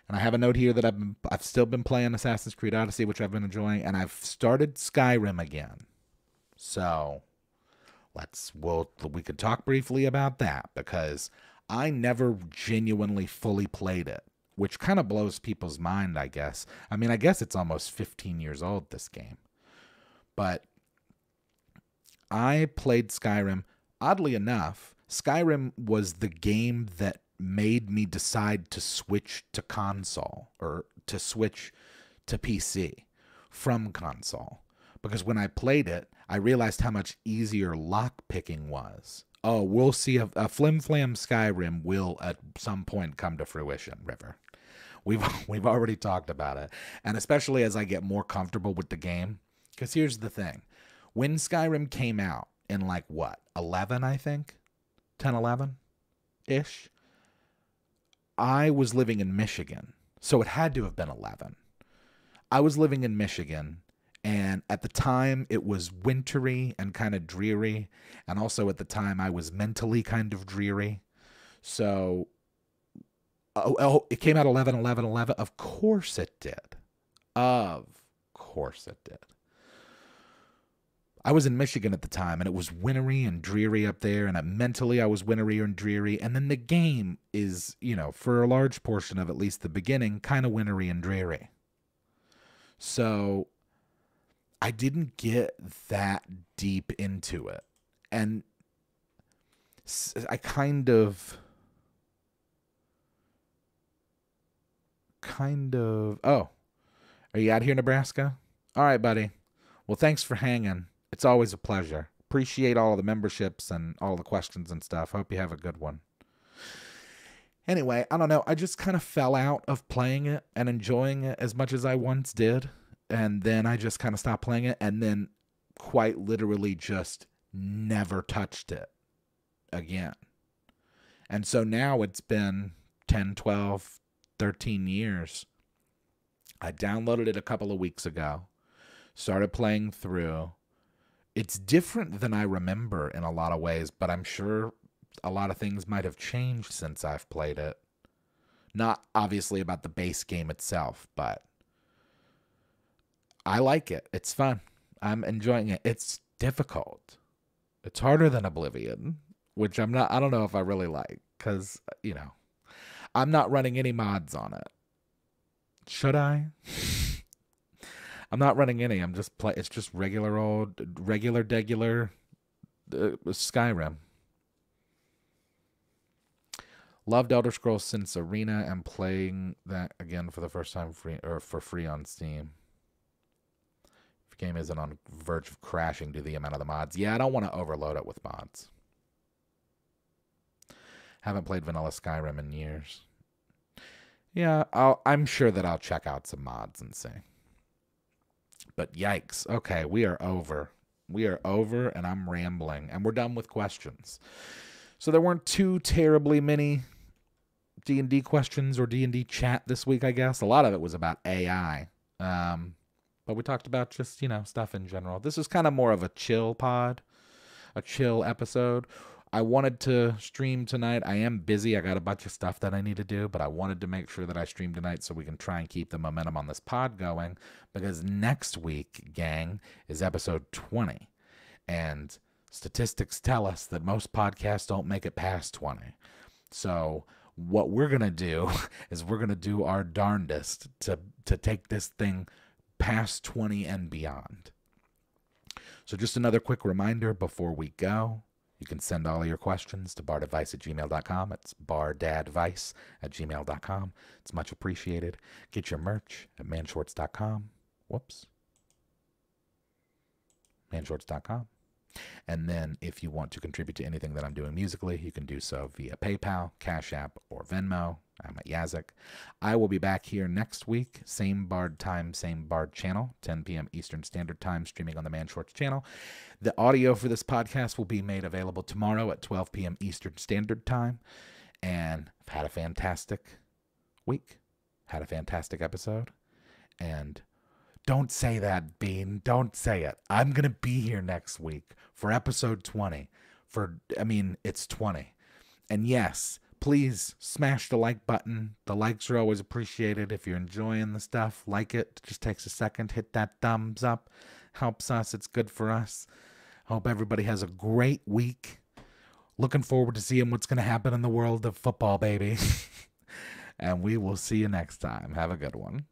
And I have a note here that I've still been playing Assassin's Creed Odyssey, which I've been enjoying, and I've started Skyrim again. So we could talk briefly about that because I never genuinely fully played it, which kind of blows people's mind, I guess. I guess it's almost 15 years old, this game. But I played Skyrim. Oddly enough, Skyrim was the game that made me decide to switch to console or to switch to PC from console. Because when I played it, I realized how much easier lock picking was. Oh, we'll see a flim-flam Skyrim will at some point come to fruition, River. We've already talked about it. And especially as I get more comfortable with the game. Because here's the thing. When Skyrim came out in 11, I think? 10, 11-ish? I was living in Michigan. So it had to have been 11. I was living in Michigan. And at the time, it was wintry and kind of dreary. And also at the time, I was mentally kind of dreary. So, it came out 11/11/11. Of course it did. Of course it did. I was in Michigan at the time, and it was wintry and dreary up there, and mentally I was wintry and dreary. And then the game is, for a large portion of at least the beginning, kind of wintry and dreary. So I didn't get that deep into it. And I oh, are you out here, Nebraska? All right, buddy. Well, thanks for hanging. It's always a pleasure. Appreciate all the memberships and all the questions and stuff. Hope you have a good one. Anyway, I don't know. I just kind of fell out of playing it and enjoying it as much as I once did. And then I just kind of stopped playing it and then quite literally just never touched it again. And so now it's been 10, 12, 13 years. I downloaded it a couple of weeks ago, started playing through. It's different than I remember in a lot of ways, but I'm sure a lot of things might have changed since I've played it. Not obviously about the base game itself, but I like it. It's fun. I'm enjoying it. It's difficult. It's harder than Oblivion, which I don't know if I really like, because, I'm not running any mods on it. Should I? I'm not running any. I'm just it's just regular degular Skyrim. Loved Elder Scrolls since Arena and playing that again for the first time for free on Steam. If the game isn't on the verge of crashing due to the amount of the mods. Yeah, I don't want to overload it with mods. Haven't played vanilla Skyrim in years. Yeah, I'm sure that I'll check out some mods and see. But yikes. Okay, we are over. We are over, and I'm rambling. And we're done with questions. So there weren't too terribly many D&D questions or D&D chat this week, I guess. A lot of it was about AI. But we talked about just, stuff in general. This is kind of more of a chill pod, a chill episode. I wanted to stream tonight. I am busy. I got a bunch of stuff that I need to do, but I wanted to make sure that I stream tonight so we can try and keep the momentum on this pod going, because next week, gang, is episode 20. And statistics tell us that most podcasts don't make it past 20. So what we're going to do is we're going to do our darndest to take this thing past 20 and beyond. So just another quick reminder before we go. You can send all of your questions to bardadvice@gmail.com. It's bardadvice@gmail.com. It's much appreciated. Get your merch at manshorts.com. Whoops. manshorts.com. And then if you want to contribute to anything that I'm doing musically, you can do so via PayPal, Cash App, or Venmo. I'm at Yazek. I will be back here next week. Same Bard time, same Bard channel, 10 p.m. Eastern Standard Time, streaming on the Man Shorts channel. The audio for this podcast will be made available tomorrow at 12 p.m. Eastern Standard Time. And I've had a fantastic week. Had a fantastic episode. And don't say that, Bean. Don't say it. I'm going to be here next week for episode 20. It's 20. And yes, please smash the like button. The likes are always appreciated. If you're enjoying the stuff, like it. It just takes a second. Hit that thumbs up. Helps us. It's good for us. Hope everybody has a great week. Looking forward to seeing what's going to happen in the world of football, baby. And we will see you next time. Have a good one.